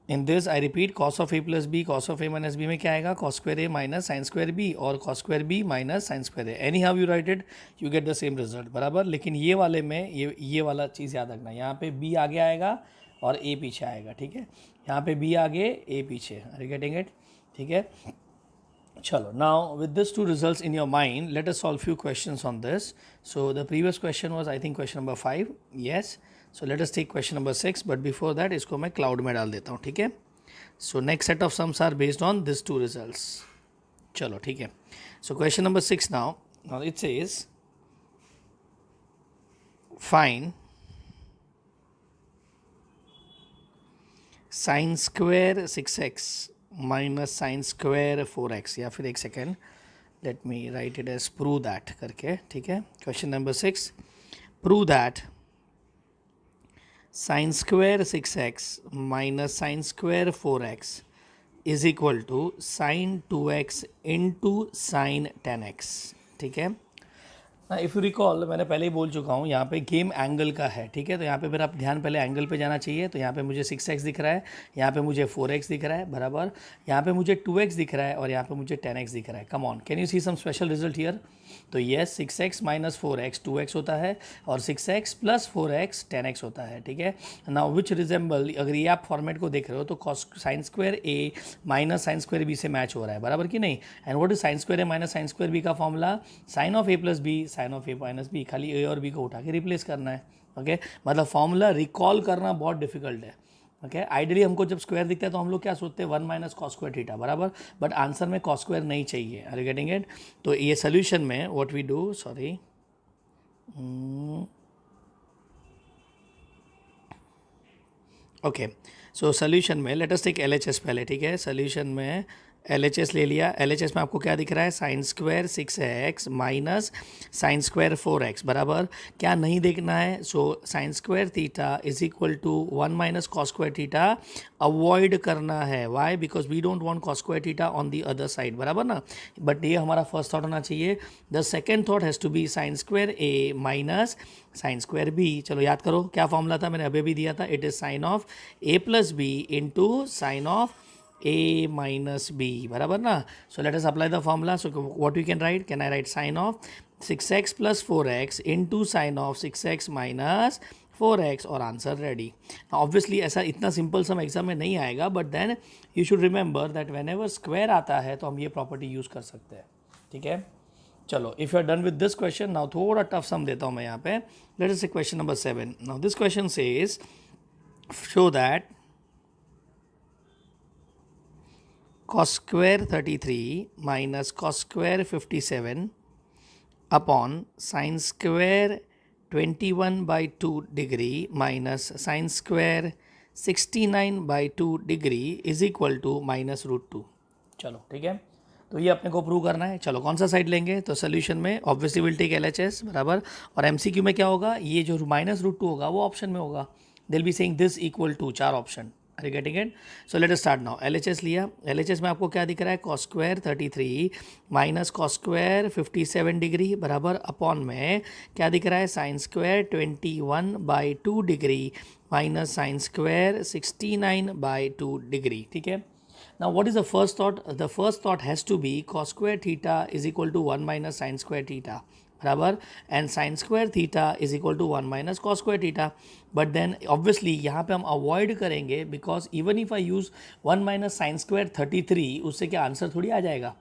in this I repeat, cos of A plus B cos of A minus B में क्या आएगा, cos square A minus sine square B और cos square B minus sine square A. Any how you write it, you get the same result. बराबर, लेकिन ये वाले में ये वाला चीज़ याद रखना, यहाँ पे बी आगे आएगा और ए पीछे आएगा. ठीक है, यहाँ पे बी आगे ए पीछे. Are you getting it? ठीक है, चलो. Now with this two results in your mind, let us solve few questions on this. So the previous question was I think question number 5. Yes, so let us take question number 6, but before that इसको मैं cloud में डाल देता हूँ. ठीक है, so next set of sums are based on these two results. चलो ठीक है, so question number 6 now. Now it says find sin square 6x minus sin square 4x. या फिर एक second, let me write it as prove that करके. ठीक है, question number 6, prove that sin square 6x minus sin square 4x is equal to sin 2x into sin 10x. ठीक है, if you recall मैंने पहले ही बोल चुका हूँ, यहाँ पे गेम एंगल का है. ठीक है, तो यहाँ पे फिर आप ध्यान पहले एंगल पे जाना चाहिए. तो यहाँ पे मुझे 6x दिख रहा है, यहाँ पे मुझे 4x दिख रहा है. बराबर, यहाँ पे मुझे 2x दिख रहा है और यहाँ पे मुझे 10x दिख रहा है. Come on, can you see some special result here? तो yes, 6x minus 4x 2x होता है और 6x प्लस 4x 10x होता है. ठीक है, नाउ विच रिजेंबल, अगर ये आप फॉर्मेट को देख रहे हो तो cos sine square A minus sine square B से मैच हो रहा है. बराबर कि नहीं? And what is sine square A minus sine square B का formula? Sine of A plus B sine of A minus B. खाली ए और बी को उठा के रिप्लेस करना है. ओके, मतलब फॉर्मूला रिकॉल करना बहुत डिफिकल्ट है. ओके, आइडियली हमको जब स्क्वायर दिखता है तो हम लोग क्या सोचते हैं, 1 माइनस कॉस स्क्वायर थीटा. बराबर, बट आंसर में कॉस स्क्वायर नहीं चाहिए. Are you getting it? तो ये सोल्यूशन में what we do, sorry, okay, so solution में लेट अस टेक एलएचएस पहले. ठीक है, सोल्यूशन में एलएचएस ले लिया. एलएचएस में आपको क्या दिख रहा है, sine square 6x minus sine square 4x. बराबर, क्या नहीं देखना है? So sine square theta is equal to 1 minus cos square theta avoid करना है. Why? Because we don't want cos square theta on the other side. बराबर ना, but ये हमारा फर्स्ट थॉट होना चाहिए. The second thought has to be sine square A minus sine square B. चलो याद करो क्या फॉर्मूला था, मैंने अभी भी दिया था. It is sine of A plus B into sine of a minus b. बराबर ना. so let us apply the formula. so what we can write, can I write sin of 6x plus 4x into sin of 6x minus 4x और answer ready. Obviously ऐसा इतना simple सम exam में नहीं आएगा, but then you should remember that whenever square आता है तो हम ये प्रॉपर्टी यूज़ कर सकते हैं. ठीक है, चलो, if you are done with this question, now थोड़ा टफ सम देता हूँ मैं यहाँ पे. Let us say question number 7. Now this question says show that cos square 33 minus cos square 57 upon sin square 21 by 2 degree minus sin square 69 by 2 degree is equal to minus root 2. चलो ठीक है, तो ये अपने को prove करना है। चलो कौन सा साइड लेंगे, तो सोल्यूशन में ऑब्वियसली विल टेक LHS बराबर, और MCQ में क्या होगा, ये जो -√2 होगा वो ऑप्शन में होगा। Will be saying this equal to 4 option. Are you getting it? So let us start now. LHS लिया, LHS में आपको क्या दिख रहा है, cos square 33 minus cos square 57 degree बराबर अपॉन में क्या दिख रहा है, sine square 21/2 degree minus sine square 69/2 degree. ठीक है। Now what is the first thought? The first thought has to be cos square theta is equal to 1 minus sin square theta बराबर, and sin square theta is equal to 1 minus cos square theta. But then obviously यहाँ पे हम avoid करेंगे because even if I use 1 minus sin square 33 उससे क्या answer थोड़ी आ जाएगा,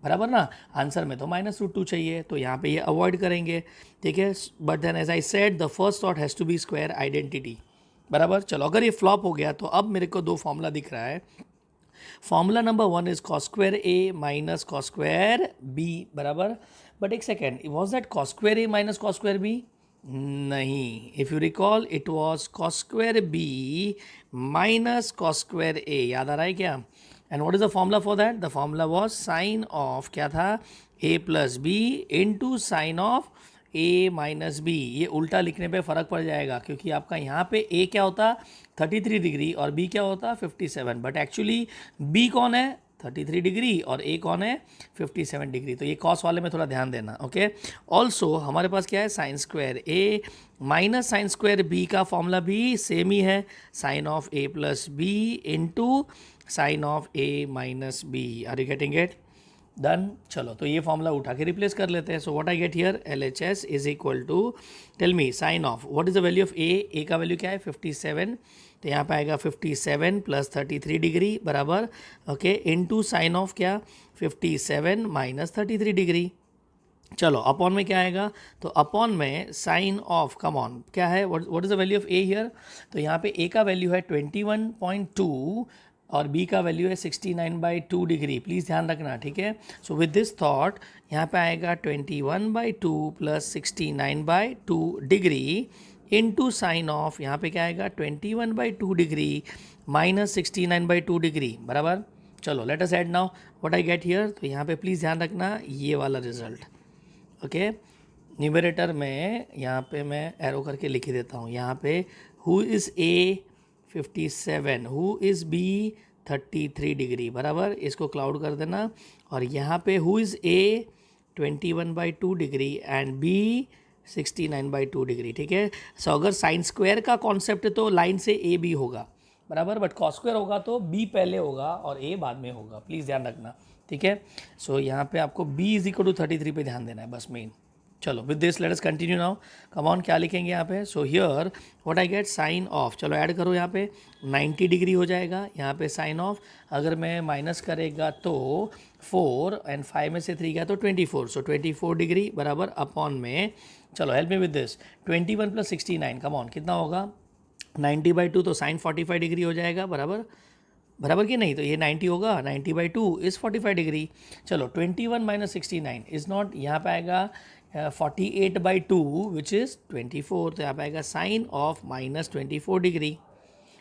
बराबर ना, आंसर में तो -√2 चाहिए, तो यहाँ पे ये अवॉइड करेंगे। ठीक है। But then as I said the first thought has to be square identity बराबर। चलो अगर ये फ्लॉप हो गया तो अब मेरे को दो फॉर्मूला दिख रहा है। Formula number 1 is cos square a minus cos square b बराबर। बट एक second, was that cos square a minus cos square b? नहीं, if you recall it was cos square b minus cos square a, याद आ रहा है क्या? And what is the formula for that? The formula was sine of क्या था, a plus B into sine of a minus B. ये उल्टा लिखने पे फ़र्क पड़ जाएगा क्योंकि आपका यहाँ पे a क्या होता 33 डिग्री और b क्या होता 57, बट एक्चुअली b कौन है 33 डिग्री और a कौन है 57 डिग्री। तो ये कॉस वाले में थोड़ा ध्यान देना। ओके। ऑल्सो हमारे पास क्या है, sine square a minus sine square b का फॉर्मूला भी सेम ही है, sine of a plus B into sine of a minus B. Are you getting it? Done. चलो तो ये फॉर्मूला उठा के रिप्लेस कर लेते हैं। So what I get here, LHS is equal to, tell me sine of what is the value of a का value क्या है 57, तो यहाँ पे आएगा 57 प्लस 33 डिग्री बराबर, ओके, इनटू साइन ऑफ क्या 57 माइनस 33 डिग्री। चलो अपॉन में क्या आएगा, तो अपॉन में साइन ऑफ, कम ऑन, क्या है, what is the value of a here, तो यहाँ पे a का वैल्यू है 21.2 और b का वैल्यू है 69/2 डिग्री। प्लीज़ ध्यान रखना, ठीक है। सो विद दिस थॉट यहाँ पे आएगा 21/2 plus 69/2 degree into sine of, यहाँ पे क्या आएगा 21/2 डिग्री माइनस 69/2 डिग्री बराबर। चलो let us add now what I get here, तो यहाँ पे प्लीज़ ध्यान रखना ये वाला रिजल्ट। ओके, न्यूमरेटर में यहाँ पे मैं एरो करके लिख ही देता हूँ। यहाँ पे who is a 57, who is b 33 degree बराबर, इसको क्लाउड कर देना। और यहाँ पे who is a 21/2 degree and b 69/2 degree. ठीक है। सो अगर साइन स्क्वायर का कॉन्सेप्ट है तो लाइन से a b होगा बराबर, बट कॉस स्क्वायर होगा तो b पहले होगा और a बाद में होगा, प्लीज़ ध्यान रखना, ठीक है। सो यहाँ पे आपको b इज इक्वल टू 33 पे ध्यान देना है बस मेन। चलो with this let us continue now. Come on, क्या लिखेंगे यहाँ पे, so here what I get sign of, चलो ऐड करो, यहाँ पे 90 डिग्री हो जाएगा, यहाँ पे साइन ऑफ अगर मैं माइनस करेगा तो 4 एंड 5 में से 3 गया तो 24, सो 24 डिग्री बराबर अपॉन में, चलो help me with this, 21 plus 69, come on कितना होगा 90/2, तो साइन 45 डिग्री हो जाएगा बराबर, बराबर कि नहीं, तो ये 90 होगा, 90/2 इज़ 45 डिग्री। चलो 21 माइनस 69 इज़ नॉट, यहाँ पे आएगा 48/2 विच इज़ 24, तो यहाँ पे आएगा साइन ऑफ माइनस 24 डिग्री।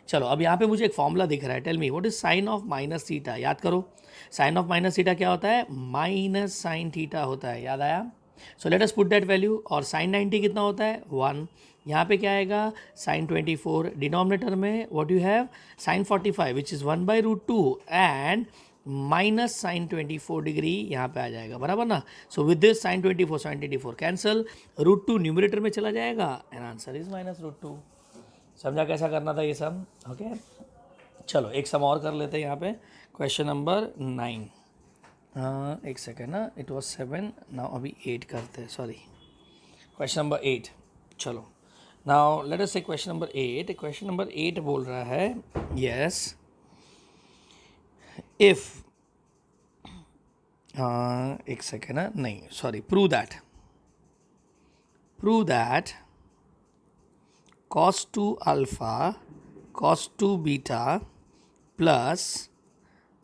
चलो अब यहाँ पे मुझे एक फॉर्मूला दिख रहा है, tell me what is sine of minus theta. याद करो साइन ऑफ माइनस थीटा क्या होता है, माइनस साइन थीटा होता है, याद आया। So let us put that value, और साइन 90 कितना होता है 1, यहाँ पे क्या आएगा साइन 24, डिनोमिनेटर में what you have sine 45 which is 1/√2 and minus sine 24 degree यहाँ पे आ जाएगा बराबर ना। So with this sine 24 sine 24 cancel, √2 numerator में चला जाएगा एंड आंसर इज -√2। समझा कैसा करना था ये सम, ओके। चलो एक सम और कर लेते हैं यहाँ पे, क्वेश्चन नंबर 9, एक सेकेंड ना, इट वॉज 7 नाउ, अभी 8 करते हैं, सॉरी, क्वेश्चन नंबर 8। चलो now let us say question number 8। Question number 8 बोल रहा है यस इफ, एक सेकेंड ना, नहीं sorry, prove that cos 2 alpha cos 2 beta plus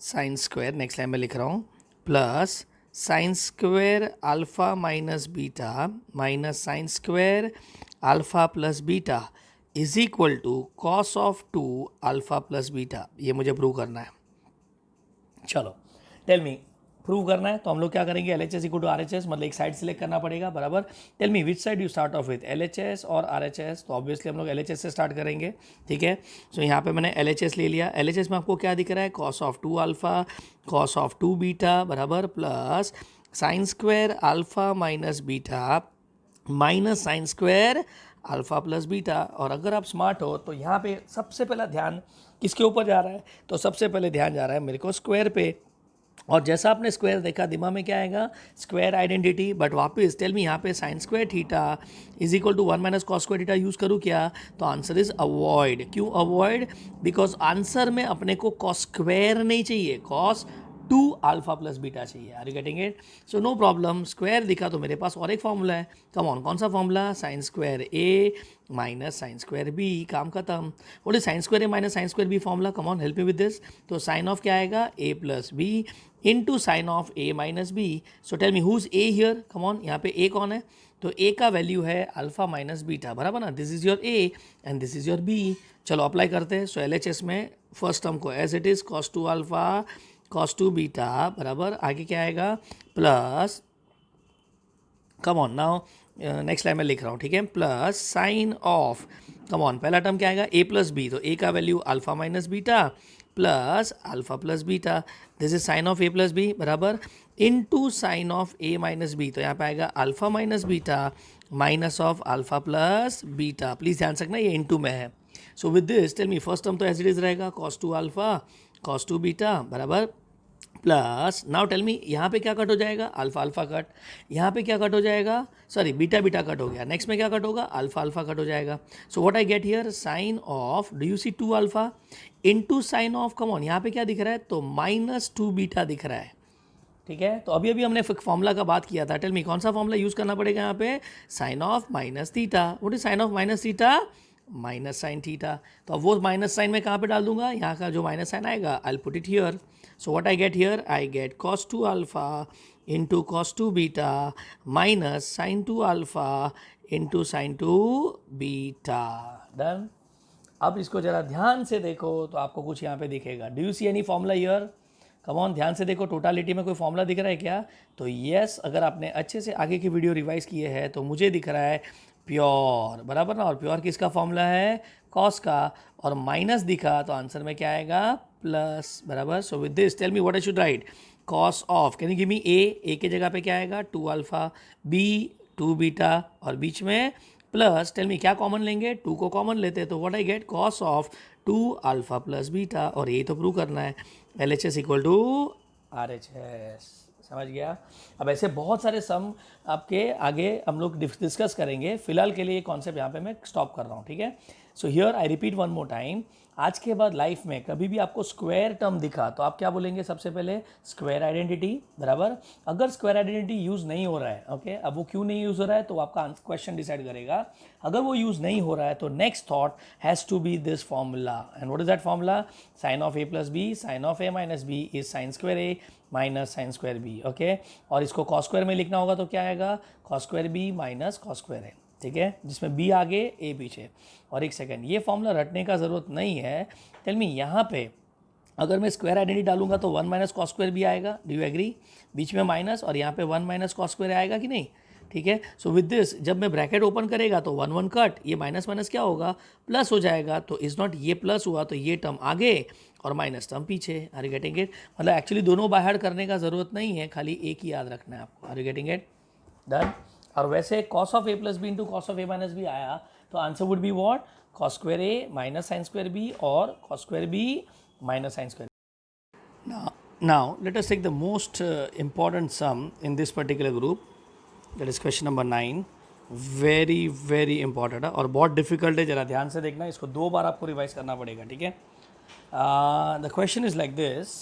sine square, next line में लिख रहा हूँ, plus sine square alpha minus beta minus sine square alpha plus beta is equal to cos of 2 alpha plus beta. ये मुझे prove करना है। चलो tell मी prove करना है तो हम लोग क्या करेंगे, L H S equal to R H S, मतलब एक साइड सिलेक्ट करना पड़ेगा बराबर. Tell me which side you start off with, L H S और आर एच एस. तो ऑब्वियसली हम लोग एल एच एस से स्टार्ट करेंगे. ठीक है, सो यहाँ पे मैंने एल एच एस ले लिया. एल एच एस में आपको क्या दिख रहा है, cos of 2 alpha cos of 2 beta बराबर plus sine square alpha minus beta minus sine square alpha plus beta. और अगर आप स्मार्ट हो तो यहाँ पे सबसे पहला ध्यान किसके ऊपर जा रहा है, तो सबसे पहले ध्यान जा रहा है मेरे को स्क्वायर पे. और जैसा आपने स्क्वायर देखा दिमाग में क्या आएगा, स्क्वायर आइडेंटिटी. बट वापस टेल मी यहाँ पे sine square theta is equal to 1 minus cos square theta use करूँ क्या, तो आंसर इज अवॉइड. क्यों अवॉइड, बिकॉज आंसर में अपने को कॉस स्क्वायर नहीं चाहिए, कॉस 2 अल्फा प्लस बीटा चाहिए. Are you getting it. So no problem, square दिखा तो मेरे पास और एक फॉर्मूला है. कम ऑन, कौन सा formula, sine square A minus sine square B. काम खत्म. What is sine square A minus sine square B formula, come on help me with this. तो साइन ऑफ क्या आएगा, A plus B into sine of A minus B. So tell me who is A here, come on, यहाँ पे ए कौन है, तो A का value है अल्फा माइनस बीटा बराबर ना. This is your A and this is your B. चलो अप्लाई करते हैं. सो एल एच एस में फर्स्ट टर्म को as it is cos 2 alpha cos 2 beta बराबर, आगे क्या आएगा, plus, come on now next line में लिख रहा हूँ. ठीक है, plus sine of, come on, पहला टर्म क्या आएगा, ए प्लस बी. तो ए का value alpha minus beta plus alpha plus beta. This is sine of A plus B बराबर into sine of A minus B. तो यहाँ पे आएगा alpha minus beta minus of alpha plus beta. Please ध्यान रखना ये into में है. So with this tell me first term तो एज इट इज रहेगा कॉस 2 अल्फा कॉस 2 बीटा बराबर प्लस, नाउ टेल मी यहाँ पे क्या कट हो जाएगा, अल्फा अल्फा कट. यहाँ पे क्या कट हो जाएगा, सॉरी बीटा बीटा कट हो गया. नेक्स्ट में क्या कट होगा, अल्फा अल्फा कट हो जाएगा. So what I get here, sine of, do you see 2 alpha into sine of, come on, यहाँ पे क्या दिख रहा है, तो माइनस 2 बीटा दिख रहा है. ठीक है, तो अभी अभी हमने फॉर्मूला का बात किया था. टेल मी कौन सा फॉर्मूला यूज़ करना पड़ेगा यहाँ पे, sine of minus theta. What is sine of minus theta, minus sine theta. तो अब वो माइनस साइन में कहाँ पे डाल दूंगा, यहाँ का जो माइनस साइन आएगा I put it here. So what I get here, I get cos 2 alpha into cos 2 beta minus sine 2 alpha into sine 2 beta. Done. अब इसको ज़रा ध्यान से देखो तो आपको कुछ यहाँ पे दिखेगा. Do you see any formula here, come on, ध्यान से देखो. टोटालिटी में कोई फॉर्मूला दिख रहा है क्या, तो यस, अगर आपने अच्छे से आगे की वीडियो रिवाइज किए हैं तो मुझे दिख रहा है प्योर बराबर ना. और प्योर किसका फॉर्मूला है, कॉस का. और माइनस दिखा तो आंसर में क्या आएगा, प्लस बराबर. So with this tell me what I should write, cos of, can you give me A के जगह पे क्या आएगा, 2 अल्फा, बी 2 बीटा और बीच में प्लस. टेल मी क्या कॉमन लेंगे, 2 को कॉमन लेते हैं तो what I get, cos of 2 alpha plus beta. और ये तो प्रूव करना है, L H S equal to R H S. समझ गया. अब ऐसे बहुत सारे सम आपके आगे हम लोग डिस्कस करेंगे. फिलहाल के लिए ये कॉन्सेप्ट यहाँ पे मैं स्टॉप कर रहा हूँ. ठीक है, सो here I repeat one more time. आज के बाद लाइफ में कभी भी आपको स्क्वायर टर्म दिखा तो आप क्या बोलेंगे, सबसे पहले स्क्वायर आइडेंटिटी बराबर. अगर स्क्वायर आइडेंटिटी यूज़ नहीं हो रहा है, ओके, अब वो क्यों नहीं यूज़ हो रहा है तो आपका क्वेश्चन डिसाइड करेगा. अगर वो यूज़ नहीं हो रहा है तो next thought has to be this formula. And what is that formula, sine of A plus B sine of A minus B is sine square A minus sine square B. Okay, और इसको cos square में लिखना होगा तो क्या आएगा, cos square B minus cos square A. ठीक है, जिसमें बी आगे ए पीछे. और एक सेकेंड, ये फॉर्मूला रटने का ज़रूरत नहीं है. टेल मी यहाँ पे अगर मैं स्क्वायर आइडेंटिटी डालूंगा तो 1 माइनस कॉस स्क्वायर भी आएगा. डू यू एग्री, बीच में माइनस और यहाँ पे 1 माइनस कॉस स्क्वायर आएगा कि नहीं. ठीक है, सो विद दिस जब मैं ब्रैकेट ओपन करेगा तो 1 1 कट, ये माइनस माइनस क्या होगा, प्लस हो जाएगा. तो इज़ नॉट ये प्लस हुआ तो ये टर्म आगे और माइनस टर्म पीछे. आर यू गेटिंग इट, मतलब एक्चुअली दोनों बाहर करने का ज़रूरत नहीं है, खाली एक ही याद रखना है आपको. Are you getting it, done. और वैसे cos of A plus B into cos of A minus B आया तो answer would be what, cos square A minus sine square B और cos square B minus sine square. Now let us take the most important sum in this particular group, that is question number 9. very important है और बहुत difficult है. ज़रा ध्यान से देखना, इसको 2 बार आपको रिवाइज करना पड़ेगा. ठीक है, the question is like this.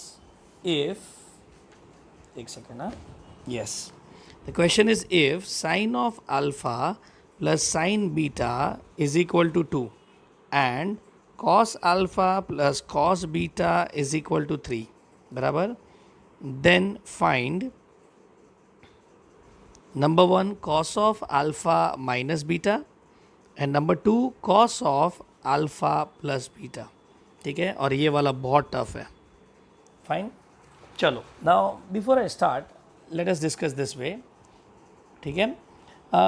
If, एक सेकेंड ना, yes, the question is if sine of alpha plus sine beta is equal to 2 and cos alpha plus cos beta is equal to 3 बराबर, then find number 1 cos of alpha minus beta and number 2 cos of alpha plus beta. ठीक है, और ये वाला बहुत tough है. Fine, चलो now before I start let us discuss this way, ठीक है।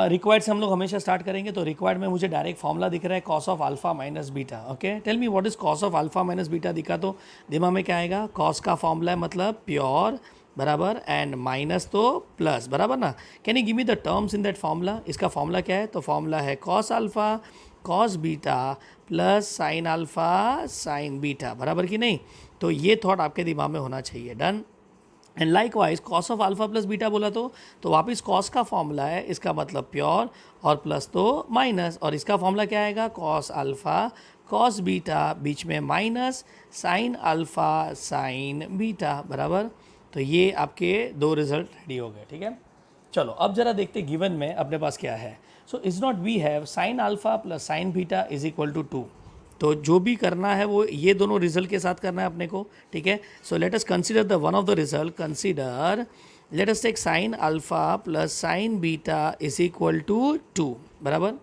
रिक्वायर्ड से हम लोग हमेशा स्टार्ट करेंगे, तो रिक्वायर्ड में मुझे डायरेक्ट फॉर्मूला दिख रहा है cos of alpha minus beta. Okay, tell me what is cos of alpha minus beta दिखा तो दिमाग में क्या आएगा? कॉस का फॉर्मूला है मतलब प्योर, बराबर, एंड माइनस तो प्लस, बराबर ना। Can you give me the terms in that formula? इसका फॉर्मूला क्या है? तो फॉर्मूला है cos alpha cos beta plus sign alpha sine beta, बराबर कि नहीं? तो ये थॉट आपके दिमाग में होना चाहिए। Done. And like wise cos of alpha plus beta बोला तो वापस कॉस का फॉर्मूला है, इसका मतलब प्योर, और प्लस तो माइनस, और इसका फॉर्मूला क्या आएगा? कॉस अल्फा कॉस बीटा, बीच में minus sine alpha sine beta, बराबर। तो ये आपके दो रिजल्ट रेडी हो गए, ठीक है। चलो अब जरा देखते गिवन में अपने पास क्या है। So is not we have sine alpha plus sine beta is equal to 2। तो जो भी करना है वो ये दोनों रिजल्ट के साथ करना है अपने को, ठीक है। So let us consider the one of the result, consider let us take sine alpha plus sine beta is equal to 2, बराबर।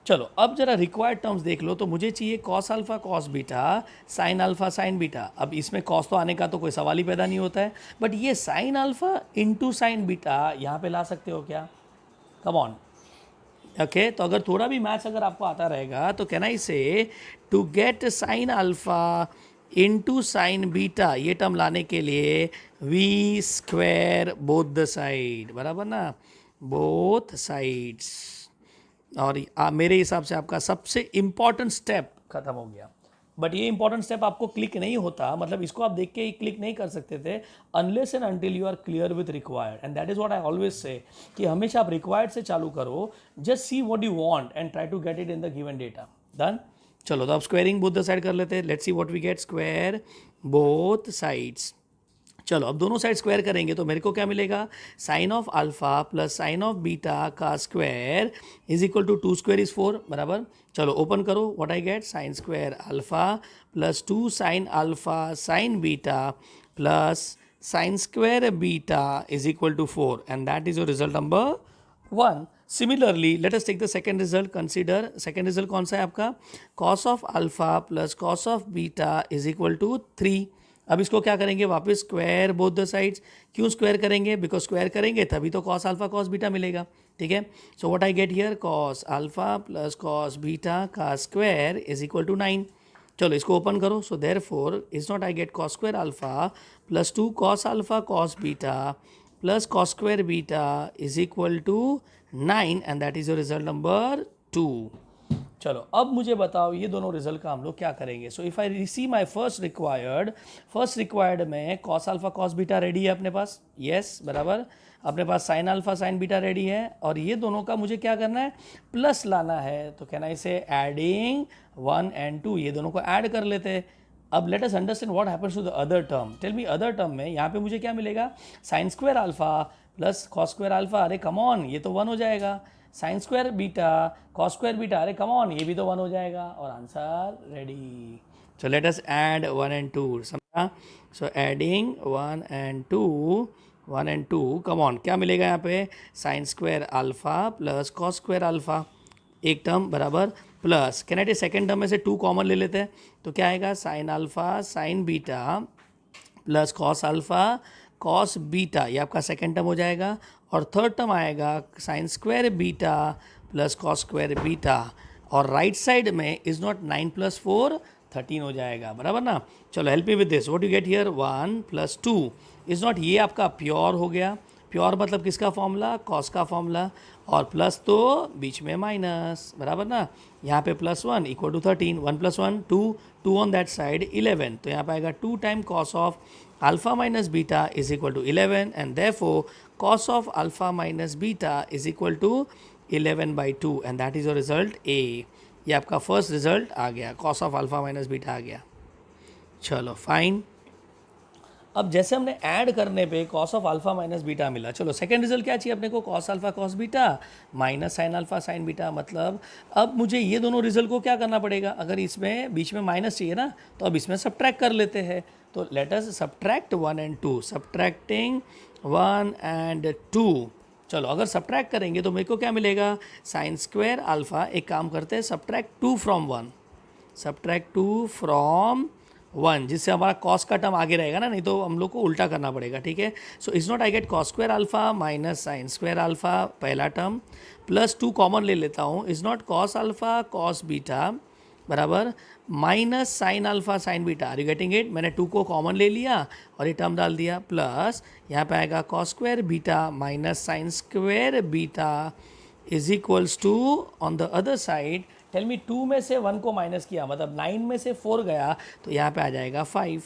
चलो अब जरा रिक्वायर्ड टर्म्स देख लो, तो मुझे चाहिए cos alpha cos beta sine alpha sine beta. अब इसमें कॉस तो आने का तो कोई सवाल ही पैदा नहीं होता है, बट ये sine alpha into sign beta यहाँ पे ला सकते हो क्या? Come on. ओके, तो अगर थोड़ा भी मैथ्स अगर आपको आता रहेगा तो can I say to get sine alpha into sine beta, ये टर्म लाने के लिए we square both the side, बराबर ना, बोथ साइड्स। और मेरे हिसाब से आपका सबसे इंपॉर्टेंट स्टेप खत्म हो गया। बट ये इंपॉर्टेंट स्टेप आपको क्लिक नहीं होता, मतलब इसको आप देख के ही क्लिक नहीं कर सकते थे unless and until you are clear with required, and that is what I always say कि हमेशा आप रिक्वायर्ड से चालू करो, just see what you want and try to get it in the given data. Done. चलो तो आप squaring both the side कर लेते हैं। Let's see what we get, square both sides. चलो अब दोनों साइड स्क्वायर करेंगे तो मेरे को क्या मिलेगा? Sine of alpha plus sine of beta का square is equal to 2 square is 4, बराबर। चलो ओपन करो, what I get? Sine square alpha plus 2 sine alpha sine beta plus sine square beta is equal to 4, and that is your result number 1। Similarly let us take the second result. Consider second result कौन सा है आपका? Cos of alpha plus cos of beta is equal to 3। अब इसको क्या करेंगे? वापस square both the sides. क्यों स्क्वायर करेंगे? बिकॉज स्क्वायर करेंगे तभी तो कॉस अल्फा कॉस बीटा मिलेगा, ठीक है। So what I get here? Cos alpha plus cos beta का स्क्वायर इज इक्वल टू 9। चलो इसको ओपन करो। So therefore is not I get cos square alpha plus 2 cos alpha cos beta plus cos square beta is equal to 9, and that is your result number 2। चलो अब मुझे बताओ ये दोनों result का हम लोग क्या करेंगे। So if I receive my first required में cos alpha cos beta ready है अपने पास, यस, बराबर। अपने पास sine alpha sine beta ready है, और ये दोनों का मुझे क्या करना है? प्लस लाना है। तो कैन आई से एडिंग 1 and 2, ये दोनों को ऐड कर लेते हैं। अब let us understand what happens to the other term. Tell me other term में यहाँ पे मुझे क्या मिलेगा? Sine square alpha plus cos square alpha, अरे कम ऑन, ये तो 1 हो जाएगा। Sine square beta cos square beta, अरे कम ऑन, ये भी तो 1 हो जाएगा, और answer ready. So let us add 1 and 2, समझा? So adding 1 and 2 come on, क्या मिलेगा यहाँ पे? Sine square alpha plus cos square alpha, एक टर्म, बराबर, plus can I take second term में से 2 कॉमन ले लेते हैं, तो क्या आएगा? Sign alpha sine beta plus cos alpha cos beta, ये आपका सेकेंड टर्म हो जाएगा। और थर्ड टर्म आएगा sign square beta plus cos square beta, और राइट साइड में इज नॉट 9 + 4 13 हो जाएगा, बराबर ना। चलो help me with this, what you get here? 1 + 2 is not, ये आपका प्योर हो गया। प्योर मतलब किसका फॉर्मूला? कॉस का फॉर्मूला, और प्लस तो बीच में माइनस, बराबर ना। यहाँ पे +1 equal to 13, 1 + 1 2 on that side 11, तो यहाँ पे आएगा 2 time cos of alpha minus beta is equal to 11, and therefore cos of alpha minus beta is equal to 11/2, and that is your result A। ये आपका फर्स्ट रिजल्ट आ गया, cos of alpha minus beta आ गया। चलो fine. अब जैसे हमने add करने पे cos of alpha minus beta मिला, चलो सेकेंड रिजल्ट क्या चाहिए अपने को? cos alpha cos beta minus sine alpha sine beta. मतलब अब मुझे ये दोनों रिजल्ट को क्या करना पड़ेगा? अगर इसमें बीच में माइनस चाहिए ना, तो अब इसमें सब्ट्रैक्ट कर लेते हैं। तो let us subtract 1 and 2, subtracting 1 and 2। चलो अगर सब्ट्रैक्ट करेंगे तो मेरे को क्या मिलेगा? साइन स्क्वायर अल्फा, एक काम करते हैं, सब्ट्रैक्ट 2 from 1, सब्ट्रैक्ट 2 from 1, जिससे हमारा कॉस का टर्म आगे रहेगा ना, नहीं तो हम लोग को उल्टा करना पड़ेगा, ठीक है। So is not I get cos square alpha minus sine square alpha पहला टर्म, प्लस 2 कॉमन ले लेता हूँ, is not cos alpha cos beta बराबर minus sine alpha sine beta. Are you getting it? मैंने 2 को कॉमन ले लिया और ये टर्म डाल दिया, प्लस यहाँ पे आएगा cos square beta minus sine square beta is equals to on the other side, tell me 2 में से 1 को माइनस किया मतलब 9 में से 4 गया तो यहाँ पे आ जाएगा 5,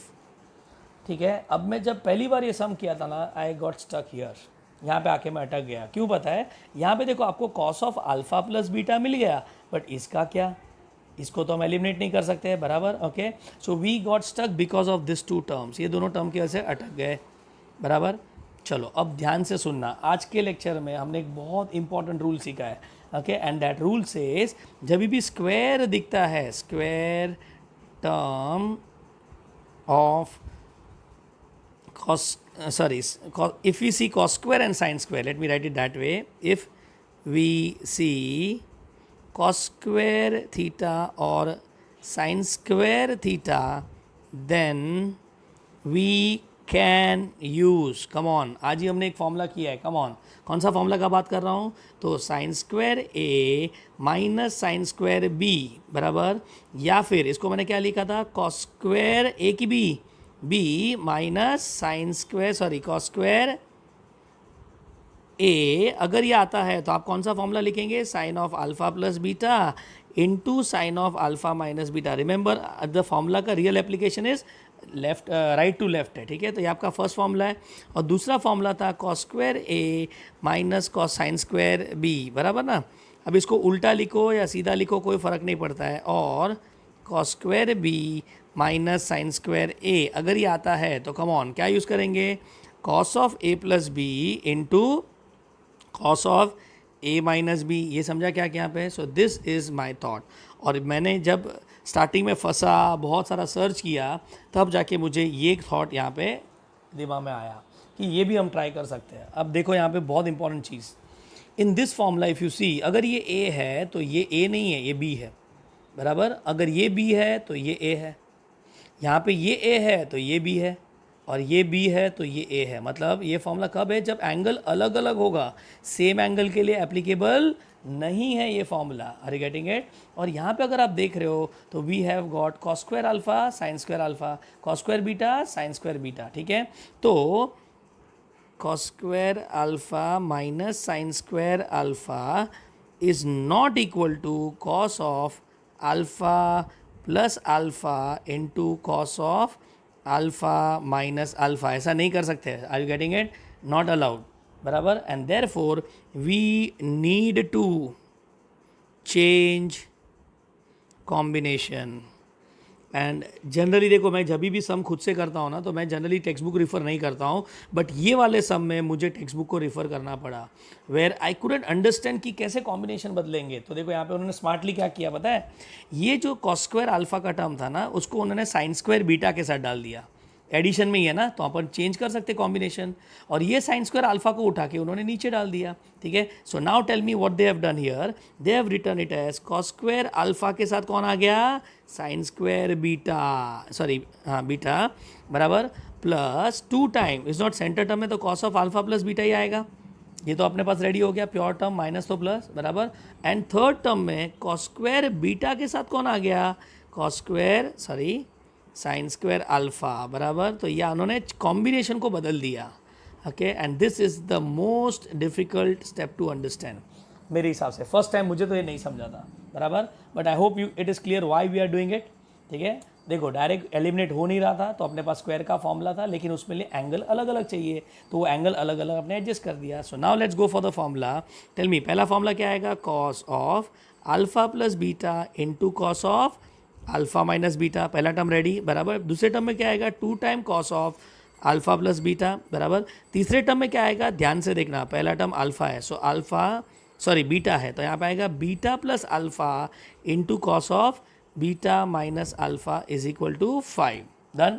ठीक है। अब मैं जब पहली बार ये सम किया था ना, आई गॉट स्टक हियर, यहाँ पे आके मैं अटक गया। क्यों पता है? यहाँ पे देखो आपको cos of alpha plus beta मिल गया, बट इसका क्या, इसको तो हम एलिमिनेट नहीं कर सकते, बराबर। Okay, so we got stuck because of this 2 terms, ये दोनों टर्म की वजह से अटक गए, बराबर। चलो अब ध्यान से सुनना, आज के लेक्चर में हमने एक बहुत इंपॉर्टेंट रूल सीखा है, okay, and that rule says जब भी स्क्वायर दिखता है, square term of cos sorry if we see cos square and sin square, let me write it that way, if we see cos square theta or sin square theta, then we can use, come on, आज ही हमने एक formula किया है, come on, कौन सा formula का बात कर रहा हूँ? तो sign square A minus sine square B बराबर, या फिर इसको मैंने क्या लिखा था, कॉस स्क्वायर ए की B minus sine square sorry cos square A. अगर ये आता है तो आप कौन सा फॉर्मूला लिखेंगे? Sine of alpha plus beta into sine of alpha minus beta. Remember the formula का real application is left right to left है, ठीक है। तो ये आपका फर्स्ट फॉर्मूला है, और दूसरा फॉर्मूला था cos square A minus cos sine square B, बराबर ना। अब इसको उल्टा लिखो या सीधा लिखो कोई फ़र्क नहीं पड़ता है, और cos square B minus sine square A. अगर ये आता है तो कम ऑन क्या यूज़ करेंगे? Cos of A plus B into cos of A minus B. ये समझा क्या क्या पे? So this is my thought. और मैंने जब स्टार्टिंग में फंसा, बहुत सारा सर्च किया, तब जाके मुझे ये थॉट यहाँ पे दिमाग में आया कि ये भी हम ट्राई कर सकते हैं। अब देखो यहाँ पे बहुत इंपॉर्टेंट चीज़, in this formula if you see, अगर ये ए है तो ये ए नहीं है, ये बी है, बराबर। अगर ये बी है तो ये ए है, यहाँ पे ये ए है तो ये बी है, और ये बी है तो ये ए है। मतलब ये फॉर्मूला कब है? जब एंगल अलग अलग होगा, सेम एंगल के लिए एप्लीकेबल नहीं है ये formula. Are you getting it? और यहाँ पे अगर आप देख रहे हो तो we have got cos square alpha sine square alpha, cos square beta sine square beta, ठीक है। तो cos square alpha minus sine square alpha is not equal to cos of alpha plus alpha into cos of alpha minus alpha. ऐसा नहीं कर सकते। Are you getting it? Not allowed, बराबर। And therefore we need to change combination. And generally देखो, मैं जब भी सम खुद से करता हूँ ना, तो मैं जनरली टेक्स्ट बुक रिफ़र नहीं करता हूँ, बट ये वाले सम में मुझे टेक्स्ट बुक को रिफ़र करना पड़ा, वेयर आई कुडंट अंडरस्टैंड कि कैसे कॉम्बिनेशन बदलेंगे। तो देखो यहाँ पे उन्होंने स्मार्टली क्या किया पता है? ये जो कॉस स्क्वायर अल्फा का टर्म था ना, उसको उन्होंने साइन स्क्वायर बीटा के साथ डाल दिया। एडिशन में ही है ना, तो अपन चेंज कर सकते कॉम्बिनेशन। और ये साइन स्क्वायर अल्फा को उठा के उन्होंने नीचे डाल दिया, ठीक है। So now tell me what they have done here, they have return it as cos square alpha के साथ कौन आ गया? साइन स्क्वायर बीटा, सॉरी हाँ बीटा, बराबर, plus 2 time, is not center term में तो cos of alpha plus beta ही आएगा। ये तो अपने पास रेडी हो गया, प्योर टर्म माइनस तो प्लस, बराबर। एंड थर्ड टर्म में कॉस स्क्वायर बीटा के साथ कौन आ गया? Cos square sorry sine square alpha, बराबर। तो ये उन्होंने कॉम्बिनेशन को बदल दिया, okay. And this is the most difficult step to understand मेरे हिसाब से। फर्स्ट टाइम मुझे तो ये नहीं समझा था, बराबर, but I hope you it is clear why we are doing it, ठीक है। देखो डायरेक्ट एलिमिनेट हो नहीं रहा था, तो अपने पास स्क्वायर का फॉर्मूला था, लेकिन उसमें लिए एंगल अलग अलग चाहिए, तो वो एंगल अलग अलग अपने एडजस्ट कर दिया। So now let's go for the formula. Tell me, पहला फॉर्मूला क्या आएगा? Cos of alpha plus beta into cos of alpha minus beta, पहला टर्म रेडी, बराबर। दूसरे टर्म में क्या आएगा? 2 time cos of alpha plus beta, बराबर। तीसरे टर्म में क्या आएगा? ध्यान से देखना, पहला टर्म अल्फा है, सो अल्फा सॉरी बीटा है, तो यहाँ पे आएगा beta plus alpha into cos of beta minus alpha is equal to 5। Done.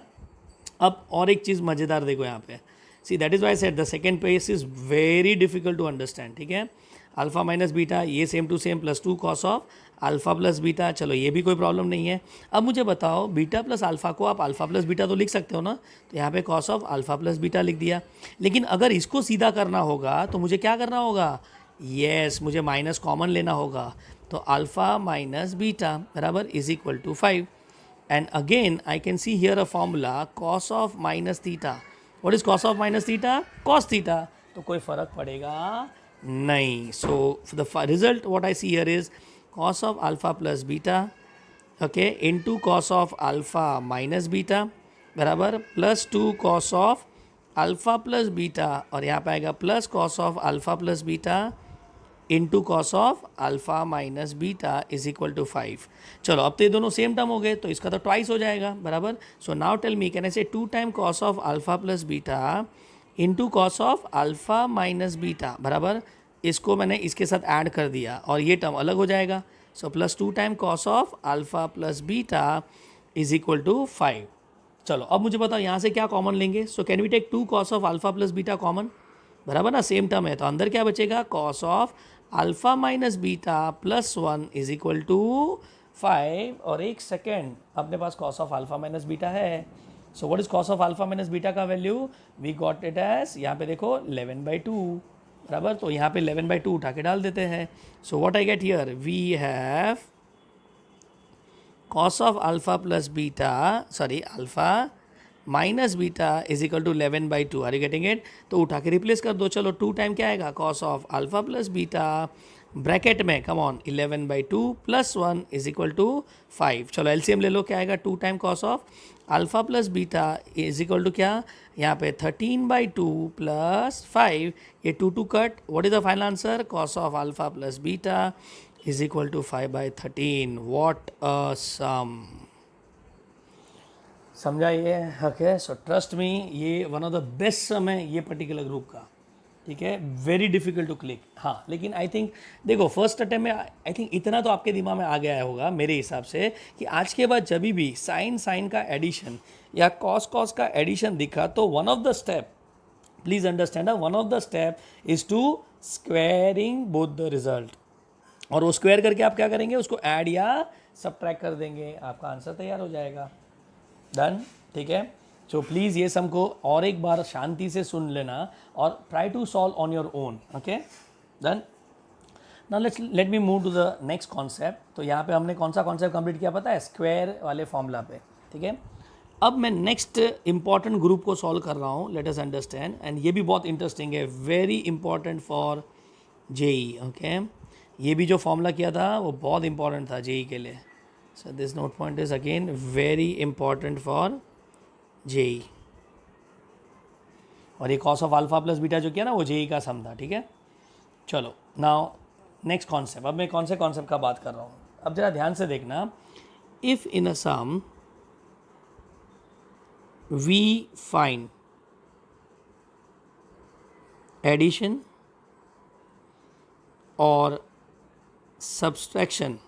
अब और एक चीज़ मज़ेदार देखो यहाँ पे, see that is why said the second page is very difficult to understand, ठीक है। अल्फ़ा माइनस बीटा, ये same to same plus 2 cos of alpha plus beta. चलो ये भी कोई प्रॉब्लम नहीं है। अब मुझे बताओ बीटा प्लस अल्फ़ा को आप अल्फ़ा प्लस बीटा तो लिख सकते हो ना, तो यहाँ पे cos of alpha plus beta लिख दिया। लेकिन अगर इसको सीधा करना होगा तो मुझे क्या करना होगा, यस मुझे माइनस कॉमन लेना होगा। तो अल्फ़ा माइनस बीटा बराबर is equal to 5। And again I can see here a formula cos of minus theta. What is cos of minus theta? Cos theta. तो कोई फर्क पड़ेगा नहीं. So for the result what I see here is cos of alpha plus beta, okay, into cos of alpha minus beta बराबर plus 2 cos of alpha plus beta, और यहाँ पे आएगा plus cos of alpha plus beta into cos of alpha minus beta is equal to 5। चलो अब तो ये दोनों सेम टर्म हो गए, तो इसका तो ट्वाइस हो जाएगा बराबर। So now tell me, can I say 2 time cos of alpha plus beta into cos of alpha minus beta बराबर, इसको मैंने इसके साथ ऐड कर दिया और ये टर्म अलग हो जाएगा। So plus 2 time cos of alpha plus beta is equal to 5। चलो अब मुझे बताओ यहाँ से क्या कॉमन लेंगे। So can we take 2 cos of alpha plus beta common, बराबर ना, सेम टर्म है, तो अंदर क्या बचेगा, cos of alpha minus beta plus 1 is equal to 5। और एक सेकेंड, अपने पास cos of alpha minus beta है। So what is cos of alpha minus beta का value, we got it as, यहाँ पे देखो 11/2 बराबर, तो यहाँ पे 11/2 उठा के डाल देते हैं। So what I get here, we have cos of alpha plus beta, sorry alpha minus beta is equal to 11/2। Are you getting it? तो उठा के रिप्लेस कर दो। चलो 2 टाइम क्या आएगा, cos of alpha plus beta bracket में come on 11/2 plus 1 is equal to 5। चलो एलसीएम ले लो, क्या आएगा, 2 time cos of alpha plus beta is equal to क्या, यहाँ पे 13/2 प्लस 5, ये 2 cut, what is the final answer, cos of alpha plus beta is equal to 5/13। What a sum, समझा ये? ओके, सो ट्रस्ट मी, ये one of the best सम है ये particular group का, ठीक है, वेरी डिफिकल्ट टू क्लिक। हाँ लेकिन आई थिंक देखो फर्स्ट अटेम्प्ट में आई थिंक इतना तो आपके दिमाग में आ गया होगा मेरे हिसाब से कि आज के बाद जब भी साइन का एडिशन या कॉस का एडिशन दिखा तो one of the step, please understand, one of the step is to squaring both the result, और वो स्क्वायर करके आप क्या करेंगे, उसको ऐड या सबट्रैक्ट कर देंगे, आपका आंसर तैयार हो जाएगा। डन, ठीक है। सो प्लीज़ ये सम को और एक बार शांति से सुन लेना और try to solve on your own, okay, done. Now let me move to the next concept. तो यहाँ पे हमने कौन सा कॉन्सेप्ट कंप्लीट किया पता है, स्क्वायर वाले फॉर्मूला पे, ठीक है। अब मैं नेक्स्ट इंपॉर्टेंट ग्रुप को सॉल्व कर रहा हूँ, लेट अस अंडरस्टैंड, एंड ये भी बहुत इंटरेस्टिंग है, very important for JEE, okay. ये भी जो फॉर्मूला किया था वो बहुत इंपॉर्टेंट था जेई के लिए। So this note point is again very important for JEE, और ये cos of alpha plus beta जो किया ना वो JEE का सम था, ठीक है। चलो नाउ नेक्स्ट कॉन्सेप्ट, अब मैं कौन से कॉन्सेप्ट का बात कर रहा हूँ, अब जरा ध्यान से देखना। If in a sum we find addition और सब्सट्रैक्शन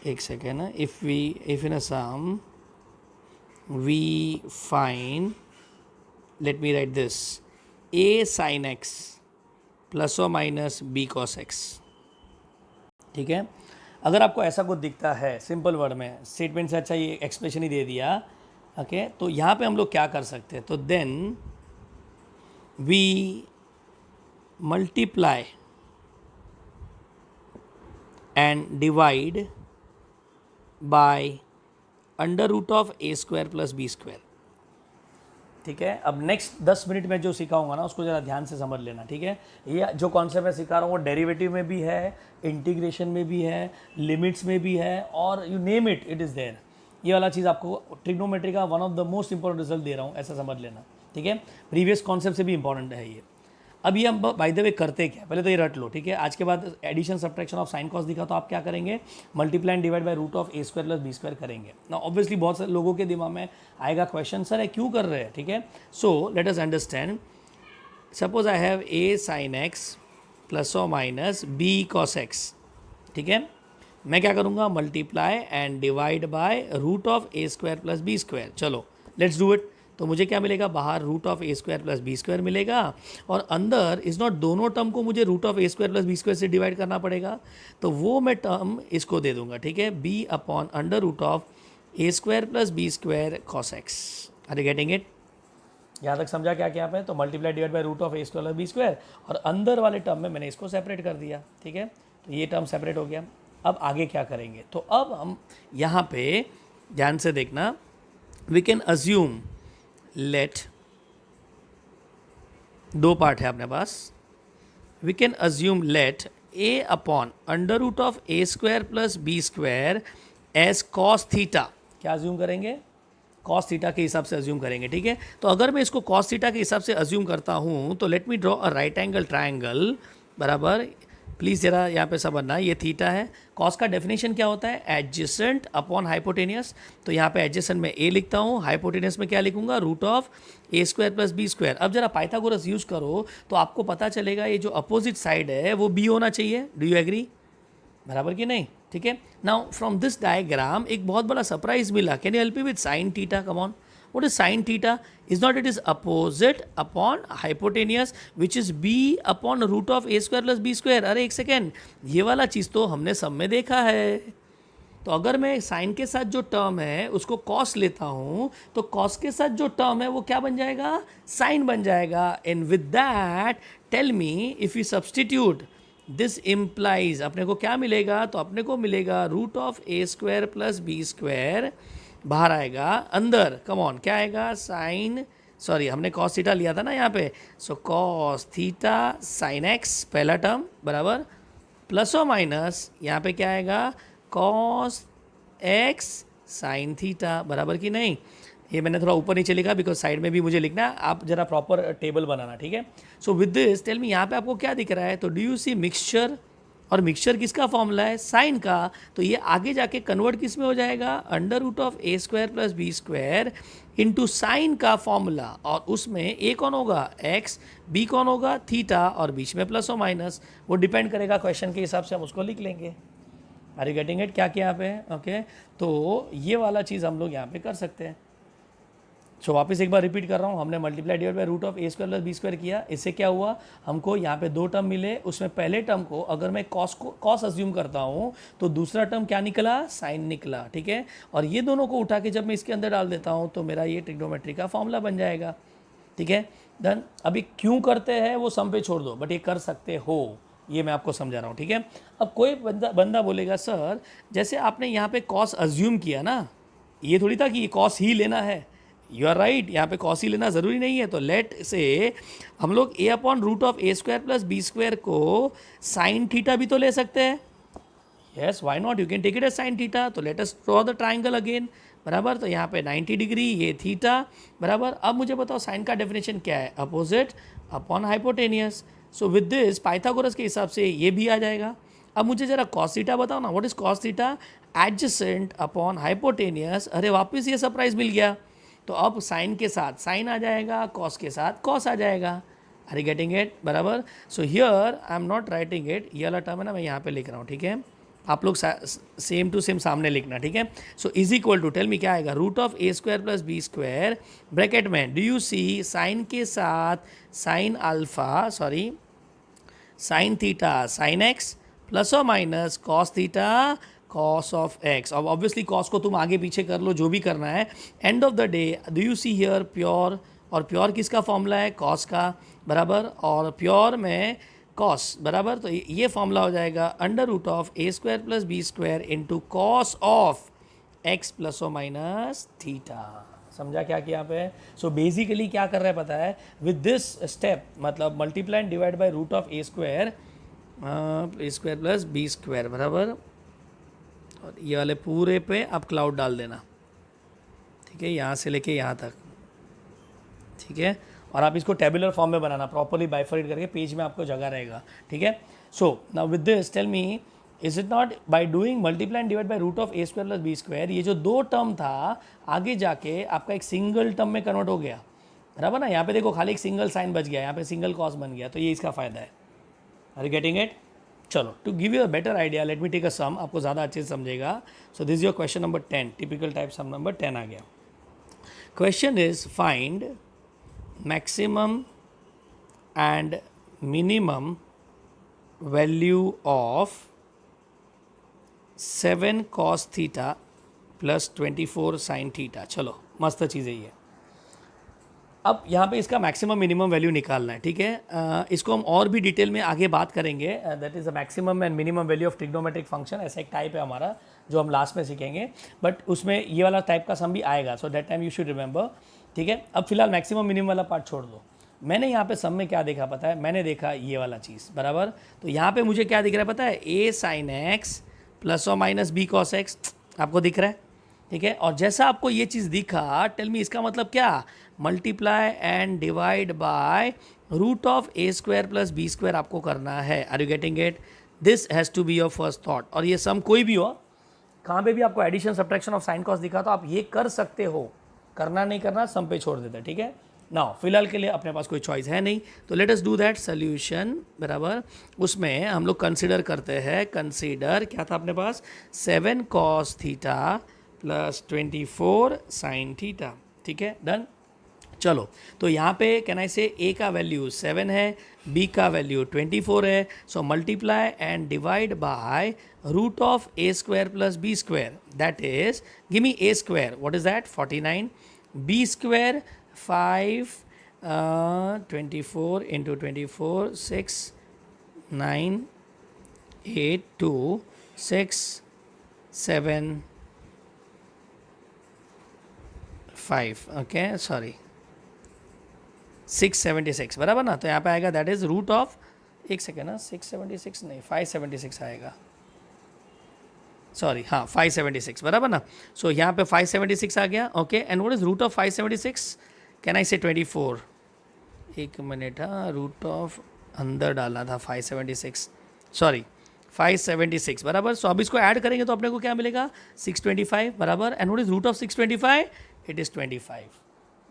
एक second, if in a sum we find, let me write this, a sin x plus or minus b cos x, ठीक है। अगर आपको ऐसा कुछ दिखता है सिंपल वर्ड में, स्टेटमेंट से अच्छा ये एक्सप्रेशन ही दे दिया, ओके, तो यहाँ पे हम लोग क्या कर सकते हैं, तो then we multiply and divide by under root of A square plus B square, ठीक है। अब नेक्स्ट 10 मिनट में जो सिखाऊंगा ना उसको ज़रा ध्यान से समझ लेना, ठीक है। ये जो कॉन्सेप्ट मैं सिखा रहा हूँ वो डेरिवेटिव में भी है, इंटीग्रेशन में भी है, लिमिट्स में भी है, और you name it, it is there. ये वाला चीज़ आपको ट्रिग्नोमेट्री का one of the most important result दे रहा हूँ, ऐसा समझ लेना, ठीक है। प्रीवियस कॉन्सेप्ट से भी इंपॉर्टेंट है ये। अब ये हम बाय द वे करते क्या, पहले तो ये रट लो, ठीक है। आज के बाद addition subtraction of sine cos दिखा तो आप क्या करेंगे, multiply and divide by root of A square plus B square करेंगे ना। ऑब्वियसली बहुत सारे लोगों के दिमाग में आएगा क्वेश्चन, सर है क्यों कर रहे हैं, ठीक है। So let us understand, suppose I have a sine x plus और माइनस बी कॉस एक्स, ठीक है। मैं क्या करूँगा, multiply and divide by root of A square plus B square. चलो लेट्स डू इट। तो मुझे क्या मिलेगा, बाहर root of A square plus B square मिलेगा, और अंदर इस नॉट दोनों टर्म को मुझे root of A square plus B square से डिवाइड करना पड़ेगा, तो वो मैं टर्म इसको दे दूंगा, ठीक है, b upon under root of A square plus B square cos x. Are you getting it? यहाँ तक समझा क्या क्या पे? तो multiply divide by root of A square plus B square, और अंदर वाले टर्म में मैंने इसको सेपरेट कर दिया, ठीक है, तो ये टर्म सेपरेट हो गया। अब आगे क्या करेंगे, तो अब हम यहाँ पे ध्यान से देखना, वी कैन अज्यूम, लेट, दो पार्ट है अपने पास, we can assume let A upon under root of A square plus B square as cos theta. क्या अज्यूम करेंगे? कॉस थीटा के हिसाब से अज्यूम करेंगे, ठीक है। तो अगर मैं इसको कॉस थीटा के हिसाब से अज्यूम करता हूँ, तो let me draw a right angle triangle, बराबर, प्लीज़ जरा यहाँ पे समझना, ये थीटा है। कॉस का डेफिनेशन क्या होता है? Adjacent upon hypotenuse. तो यहाँ पे एडजेसेंट में ए लिखता हूँ, हाइपोटेनियस में क्या लिखूंगा? Root of A square plus B square. अब जरा पाइथागोरस यूज़ करो तो आपको पता चलेगा ये जो अपोजिट साइड है वो बी होना चाहिए। Do you agree? बराबर कि नहीं? ठीक है। नाउ फ्रॉम दिस डायग्राम एक बहुत बड़ा सरप्राइज मिला। Can you help me with sine theta? Come on, what is sin theta? Is not it is opposite upon hypotenuse which is b upon root of a square plus b square। अरे एक second, ये वाला चीज़ तो हमने सब में देखा है। तो अगर मैं साइन के साथ जो टर्म है उसको कॉस लेता हूँ, तो कॉस के साथ जो टर्म है वो क्या बन जाएगा? साइन बन जाएगा। And with that tell me if you substitute this implies, अपने को क्या मिलेगा? तो अपने को मिलेगा root of A square plus B square, बाहर आएगा, अंदर कम ऑन क्या आएगा? साइन, सॉरी हमने कॉस थीटा लिया था ना यहाँ पे, so cos theta sine x पहला टर्म, बराबर, प्लस और माइनस यहाँ पे क्या आएगा? कॉस एक्स साइन थीटा, बराबर कि नहीं? ये मैंने थोड़ा ऊपर नीचे लिखा बिकॉज साइड में भी मुझे लिखना है, आप जरा प्रॉपर टेबल बनाना, ठीक है। So with this tell me यहाँ पे आपको क्या दिख रहा है? तो डू यू सी मिक्सचर? और मिक्सचर किसका फॉर्मूला है? साइन का। तो ये आगे जाके कन्वर्ट किस में हो जाएगा? Under root of A square plus B square into sine का फॉर्मूला, और उसमें ए कौन होगा? एक्स, बी कौन होगा? थीटा, और बीच में प्लस और माइनस, वो डिपेंड करेगा क्वेश्चन के हिसाब से हम उसको लिख लेंगे। Are you getting it? क्या किया यहाँ पे? ओके, तो ये वाला चीज़ हम लोग यहाँ पे कर सकते हैं। सो वापस एक बार रिपीट कर रहा हूँ, हमने multiply divide by root of A square plus B square किया। इससे क्या हुआ? हमको यहाँ पे दो टर्म मिले, उसमें पहले टर्म को अगर मैं कॉस अज्यूम करता हूँ तो दूसरा टर्म क्या निकला? साइन निकला, ठीक है। और ये दोनों को उठा के जब मैं इसके अंदर डाल देता हूँ तो मेरा ये ट्रिग्नोमेट्री का फॉर्मूला बन जाएगा, ठीक है। डन। अभी क्यों करते हैं वो सम पे छोड़ दो, बट ये कर सकते हो, ये मैं आपको समझा रहा हूँ, ठीक है। अब कोई बंदा बोलेगा सर जैसे आपने यहाँ पे कॉस अज्यूम किया ना, ये थोड़ी था कि ये कॉस ही लेना है। यू आर राइट, यहाँ पे कॉस ही लेना ज़रूरी नहीं है। तो लेट से हम लोग A upon root of A square plus B square को साइन थीटा भी तो ले सकते हैं। Yes, why not, you can take it as sine theta. तो let us draw the triangle again, बराबर। तो यहाँ पे 90 डिग्री, ये थीटा, बराबर। अब मुझे बताओ साइन का डेफिनेशन क्या है? Opposite upon hypotenuse. So with this Pythagoras के हिसाब से ये भी आ जाएगा। अब मुझे जरा कॉस थीटा बताओ ना, what is cos theta? Adjacent upon hypotenuse. अरे वापस ये सरप्राइज मिल गया। तो अब साइन के साथ साइन आ जाएगा, कॉस के साथ कॉस आ जाएगा। Are you getting it? बराबर। So here I am not writing it, ये वाला टर्म है ना मैं यहाँ पे लिख रहा हूँ, ठीक है। आप लोग सेम टू सेम सामने लिखना, ठीक है। So is equal to, tell me क्या आएगा? Root of A square plus B square bracket में, डू यू सी साइन के साथ sine alpha, sorry sine theta sine x plus और minus cos theta cos of X. अब obviously cos को तुम आगे पीछे कर लो, जो भी करना है। End of the day do you see here pure, और प्योर किसका फॉर्मूला है? कॉस का, बराबर। और प्योर में कॉस, बराबर। तो ये फॉर्मूला हो जाएगा under root of A square plus B square into cos of x plus और माइनस थीटा। समझा क्या किया यहाँ पे? सो बेसिकली क्या कर रहा है पता है? विद दिस स्टेप मतलब multiply and divide by root of A square plus B square, बराबर। और ये वाले पूरे पे आप क्लाउड डाल देना, ठीक है, यहाँ से लेके यहाँ तक, ठीक है। और आप इसको टेबुलर फॉर्म में बनाना, प्रॉपरली बाइफरेट करके पेज में आपको जगह रहेगा, ठीक है। So now with this tell me, is it not by doing multiply and divide by root of A square plus B square, ये जो दो टर्म था आगे जाके आपका एक सिंगल टर्म में कन्वर्ट हो गया, बराबर ना। यहाँ पे देखो खाली एक सिंगल साइन बच गया, यहाँ पे सिंगल कॉस बन गया, तो ये इसका फायदा है। Are you getting it? चलो, to give you a better idea let me take a sum, आपको ज़्यादा अच्छे से समझेगा। So this your question number 10, typical type sum number 10 आ गया। Question is find maximum and minimum value of 7 cos theta plus 24 sin theta. चलो मस्त चीज़ है ये. अब यहाँ पे इसका मैक्सिमम मिनिमम वैल्यू निकालना है, ठीक है. इसको हम और भी डिटेल में आगे बात करेंगे. That is the maximum and minimum value of trigonometric function. ऐसा एक टाइप है हमारा जो हम लास्ट में सीखेंगे, बट उसमें ये वाला टाइप का सम भी आएगा. So that time you should remember, ठीक है. अब फिलहाल मैक्सिमम मिनिमम वाला पार्ट छोड़ दो. मैंने यहाँ पे सम में क्या देखा पता है? मैंने देखा ये वाला चीज़, बराबर. तो यहाँ पे मुझे क्या दिख रहा है पता है? a sin x प्लस और माइनस b cos x. आपको दिख रहा है, ठीक है. और जैसा आपको ये चीज़ दिखा, टेल मी इसका मतलब क्या? Multiply and divide by root of a square plus b square आपको करना है. Are you getting it? This has to be your first thought. और ये सम कोई भी हो, कहाँ पे भी आपको addition subtraction of sine cos दिखा तो आप ये कर सकते हो. करना नहीं करना सम पे छोड़ देते, ठीक है. नाउ फिलहाल के लिए अपने पास कोई चॉइस है नहीं, तो let us do that solution, बराबर. उसमें हम लोग कंसीडर करते हैं, कंसीडर क्या था अपने पास? 7 cos theta plus 24 sin theta, ठीक है. डन. चलो, तो यहाँ पे कैन आई से a का वैल्यू 7 है, b का वैल्यू 24 है. So multiply and divide by root of a square plus b square. That is, give me a square. What is that? 49. b square 5 24 into 24 6 9 8 2 6 7 5. Okay, sorry 676, बराबर ना. तो यहाँ पे आएगा दैट इज रूट ऑफ, एक second ना, 676 नहीं 576 आएगा, सॉरी, हाँ 576, बराबर ना. सो यहाँ पे 576 आ गया. Okay, and what is root of 576? Can I say 24? एक मिनट, हाँ रूट ऑफ अंदर डालना था 576, सॉरी 576, बराबर. सो अब इसको ऐड करेंगे तो अपने को क्या मिलेगा? 625, बराबर. And what is root of 625? It is 25,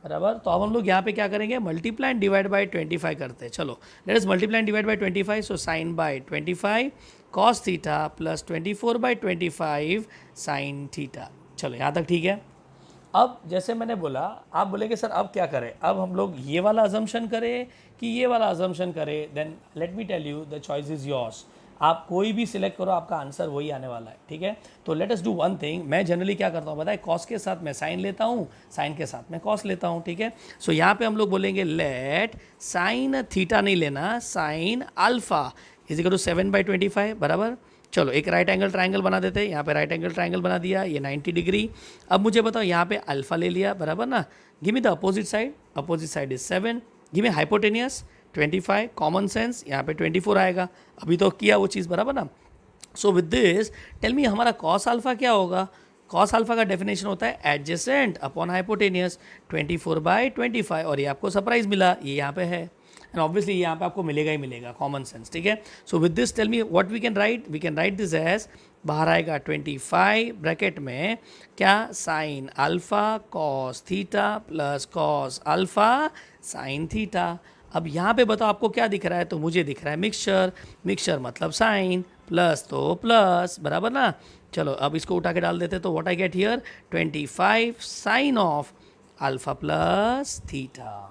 बराबर. तो अब हम लोग यहाँ पे क्या करेंगे? मल्टीप्लाई एंड डिवाइड बाय 25 करते हैं. चलो, let us multiply and divide by 25. So sine by 25 cos theta plus 24 by 25 sine theta. चलो यहाँ तक ठीक है. अब जैसे मैंने बोला, आप बोलेंगे सर अब क्या करें? अब हम लोग ये वाला अजम्पशन करें कि ये वाला अजम्पशन करें? Then let me tell you, the choice is yours. आप कोई भी सिलेक्ट करो, आपका आंसर वही आने वाला है, ठीक है. तो let us do one thing. मैं जनरली क्या करता हूँ बताए? कॉस के साथ मैं साइन लेता हूँ, साइन के साथ मैं कॉस लेता हूँ, ठीक है. सो यहाँ पे हम लोग बोलेंगे लेट साइन थीटा नहीं लेना, sine alpha is equal to 7/25, बराबर. चलो एक राइट एंगल ट्राइंगल बना देते हैं. यहाँ पे राइट एंगल ट्राइंगल बना दिया, ये 90 डिग्री. अब मुझे बताओ, यहाँ पे अल्फा ले लिया, बराबर ना. Give me the opposite side. Opposite side is 7. Give me hypotenuse 25. Common sense यहाँ पे 24 आएगा. अभी तो किया वो चीज़, बराबर ना. So with this tell me हमारा कॉस अल्फा क्या होगा? कॉस अल्फा का डेफिनेशन होता है एडजेसेंट अपॉन हाइपोटेनियस 24/25. और ये आपको सरप्राइज मिला, ये यहाँ पे है. एंड ऑब्वियसली यहाँ पे आपको मिलेगा ही मिलेगा, कॉमन सेंस, ठीक है. So with this tell me what we can write. We can write this as, बाहर आएगा 25 ब्रैकेट में क्या? Sine alpha cos theta plus cos alpha sine theta. अब यहाँ पे बताओ आपको क्या दिख रहा है? तो मुझे दिख रहा है मिक्सचर. मिक्सचर मतलब साइन, प्लस तो प्लस, बराबर ना. चलो अब इसको उठा के डाल देते, तो what I get here? 25 sine of alpha plus theta.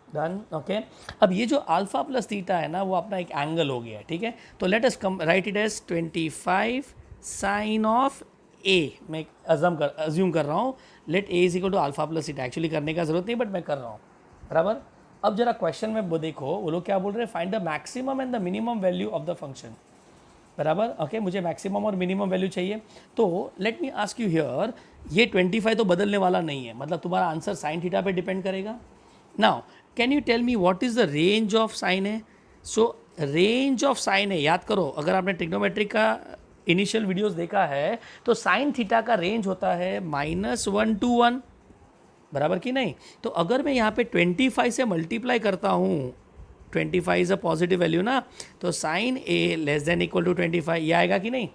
Done. Okay, अब ये जो अल्फा प्लस थीटा है ना, वो अपना एक एंगल हो गया है, ठीक है. तो let us come write it as 25 sine of A. मैं अज्यूम कर रहा हूँ let A is equal to alpha plus theta. Actually करने का जरूरत नहीं, बट मैं कर रहा हूँ, बराबर. अब जरा क्वेश्चन में वो देखो, वो लोग क्या बोल रहे हैं? Find the maximum and the minimum value of the function, बराबर. ओके, मुझे मैक्सिमम और मिनिमम वैल्यू चाहिए. तो let me ask you here, ये 25 तो बदलने वाला नहीं है, मतलब तुम्हारा आंसर साइन थीटा पे डिपेंड करेगा. Now can you tell me what is the range of sine है? सो रेंज ऑफ साइन है, याद करो, अगर आपने ट्रिग्नोमेट्रिक का इनिशियल वीडियोस देखा है तो साइन थीटा का रेंज होता है -1 to 1, बराबर कि नहीं. तो अगर मैं यहाँ पे 25 से मल्टीप्लाई करता हूँ, 25 इज़ अ पॉजिटिव वैल्यू ना, तो sine a less than equal to 25, ये आएगा कि नहीं.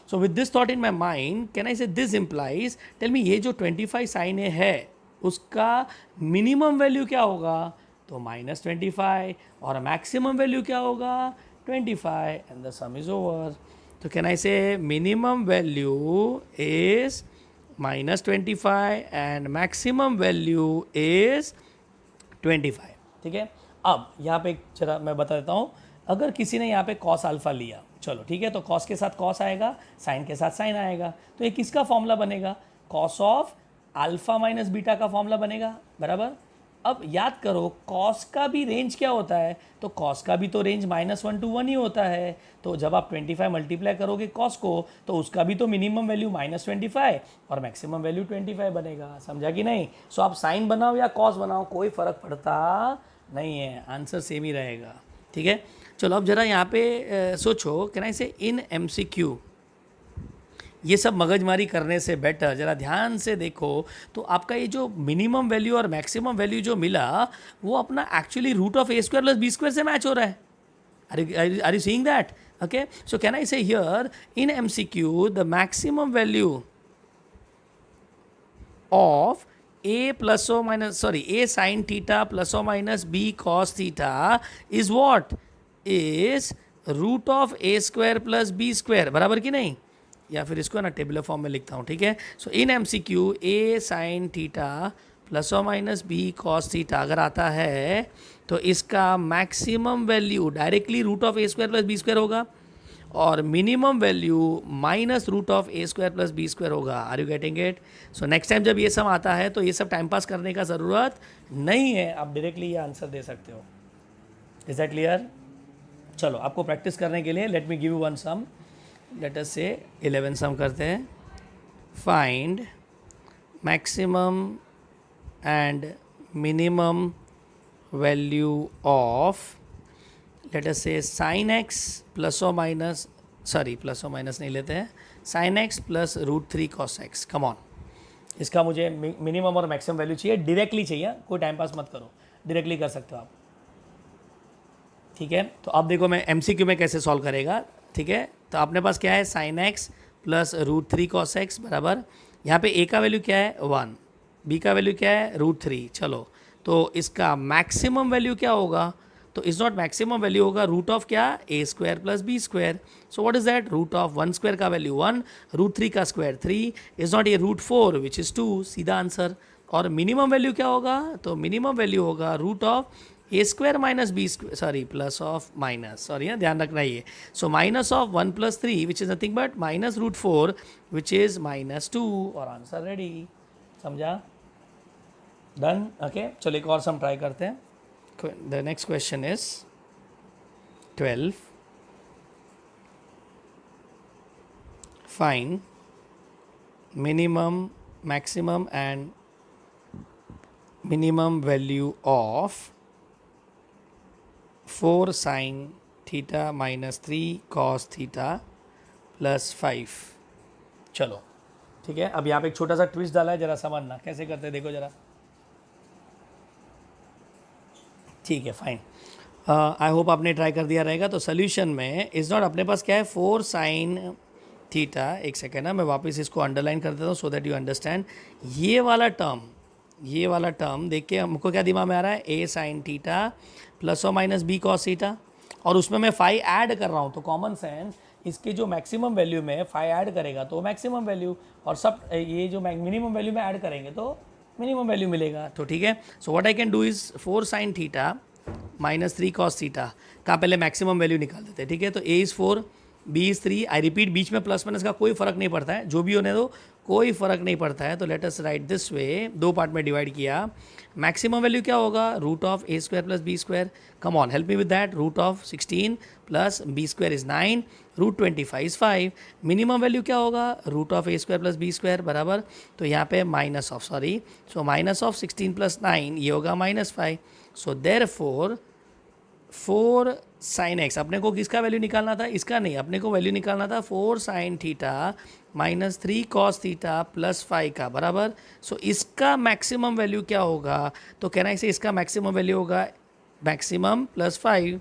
So with this thought in my mind can I say this implies, tell me ये जो 25 साइन ए है उसका मिनिमम वैल्यू क्या होगा? तो -25. और मैक्सिमम वैल्यू क्या होगा? 25. And the some is over. तो कैन आई से minimum value is minus 25 and maximum value is 25. ठीक है, अब यहाँ पे जरा मैं बता देता हूँ, अगर किसी ने यहाँ पे cos अल्फा लिया, चलो ठीक है, तो cos के साथ cos आएगा, sin के साथ sin आएगा, तो ये किसका फॉर्मूला बनेगा? cos of alpha minus beta का फॉर्मूला बनेगा, बराबर। अब याद करो cos का भी रेंज क्या होता है, तो cos का भी तो रेंज -1 to 1 ही होता है, तो जब आप 25 मल्टीप्लाई करोगे cos को, तो उसका भी तो मिनिमम वैल्यू -25 और मैक्सिमम वैल्यू 25 बनेगा, समझा कि नहीं? सो आप साइन बनाओ या cos बनाओ, कोई फ़र्क पड़ता नहीं है, आंसर सेम ही रहेगा, ठीक है। चलो अब जरा यहाँ पे सोचो, कैन आई से इन MCQ ये सब मगजमारी करने से बेटर ज़रा ध्यान से देखो, तो आपका ये जो मिनिमम वैल्यू और मैक्सिमम वैल्यू जो मिला, वो अपना actually root of a² + b² से मैच हो रहा है। Are you seeing that? Okay, so can I say here in MCQ the maximum value of a plus or minus, sorry, a sin theta plus or minus b cos theta is what? Is root of a² plus b², बराबर कि नहीं? या फिर इसको ना tabular form में लिखता हूँ, ठीक है। So in MCQ a sin theta plus और माइनस b cos थीटा अगर आता है, तो इसका maximum value directly root of a² plus b² होगा और minimum value minus root of a² plus b² होगा। Are you getting it? So next time जब ये सब आता है, तो ये सब टाइम पास करने का ज़रूरत नहीं है, आप डायरेक्टली ये आंसर दे सकते हो। Is that clear? चलो आपको प्रैक्टिस करने के लिए let me give you one sum, let us say 11 sum करते हैं। Find maximum and minimum value of, let us say sine x plus और माइनस, सॉरी प्लस और माइनस नहीं लेते हैं, sine x plus √3 cos x। Come on, इसका मुझे minimum और मैक्सिमम वैल्यू चाहिए, डायरेक्टली चाहिए, कोई टाइम पास मत करो, डायरेक्टली कर सकते हो आप, ठीक है। तो अब देखो मैं MCQ में कैसे सॉल्व करेगा, ठीक है। तो अपने पास क्या है, sine x plus √3 cos x बराबर, यहाँ पे a का वैल्यू क्या है 1, b का वैल्यू क्या है √3। चलो तो इसका मैक्सिमम वैल्यू क्या होगा, तो इज नॉट मैक्सिमम वैल्यू होगा रूट ऑफ क्या, a² plus b²। So what is that, root of 1² का वैल्यू 1, √3 का स्क्वायर 3, इज नॉट ये √4 विच इज़ 2, सीधा आंसर। और मिनिमम वैल्यू क्या होगा, तो मिनिमम वैल्यू होगा root of a² minus b², sorry plus of minus, sorry ध्यान रखना ये, so minus of 1 + 3 which is nothing but minus √4 which is -2, और आंसर रेडी, समझा? Done, okay. चलो एक और सम ट्राई करते हैं। The next question is 12. Find minimum, maximum and minimum value of 4 sin theta minus 3 cos theta plus 5। चलो ठीक है, अब यहाँ पे एक छोटा सा ट्विस्ट डाला है, जरा समझना कैसे करते हैं, देखो जरा, ठीक है फाइन। आई होप आपने ट्राई कर दिया रहेगा। तो सोल्यूशन में इज़ नॉट, अपने पास क्या है 4 sin थीटा, एक सेकेंड ना मैं वापस इसको अंडरलाइन कर देता हूँ सो दैट यू अंडरस्टैंड। ये वाला टर्म देख के हमको क्या दिमाग में आ रहा है, a sin थीटा प्लस और माइनस b cos थीटा, और उसमें मैं 5 ऐड कर रहा हूँ, तो कॉमन सेंस इसके जो मैक्सिमम वैल्यू में 5 ऐड करेगा तो मैक्सिमम वैल्यू, और सब ये जो मिनिमम वैल्यू में ऐड करेंगे तो मिनिमम वैल्यू मिलेगा। तो ठीक है, so what I can do is 4 sin theta minus 3 cos theta का पहले मैक्सिमम वैल्यू निकाल देते हैं, ठीक है। तो a is 4, b is 3, I repeat बीच में प्लस माइनस का कोई फ़र्क नहीं पड़ता है, जो भी होने दो कोई फ़र्क नहीं पड़ता है। तो let us write this way, 2 part में डिवाइड किया, मैक्सिमम वैल्यू क्या होगा, root of a² plus b², come on help me with that, root of 16 plus b² is 9, root 25 is 5, minimum value क्या होगा, root of a² plus b² बराबर, तो यहाँ पे minus of, sorry, so minus of 16 + 9 ये होगा -5। So therefore 4 sin x, अपने को किसका वैल्यू निकालना था, इसका नहीं, अपने को वैल्यू निकालना था 4 sin theta minus 3 cos theta plus 5 का बराबर। सो इसका मैक्सिमम वैल्यू क्या होगा, तो कहना है इसका मैक्सिमम वैल्यू होगा मैक्सिमम प्लस 5,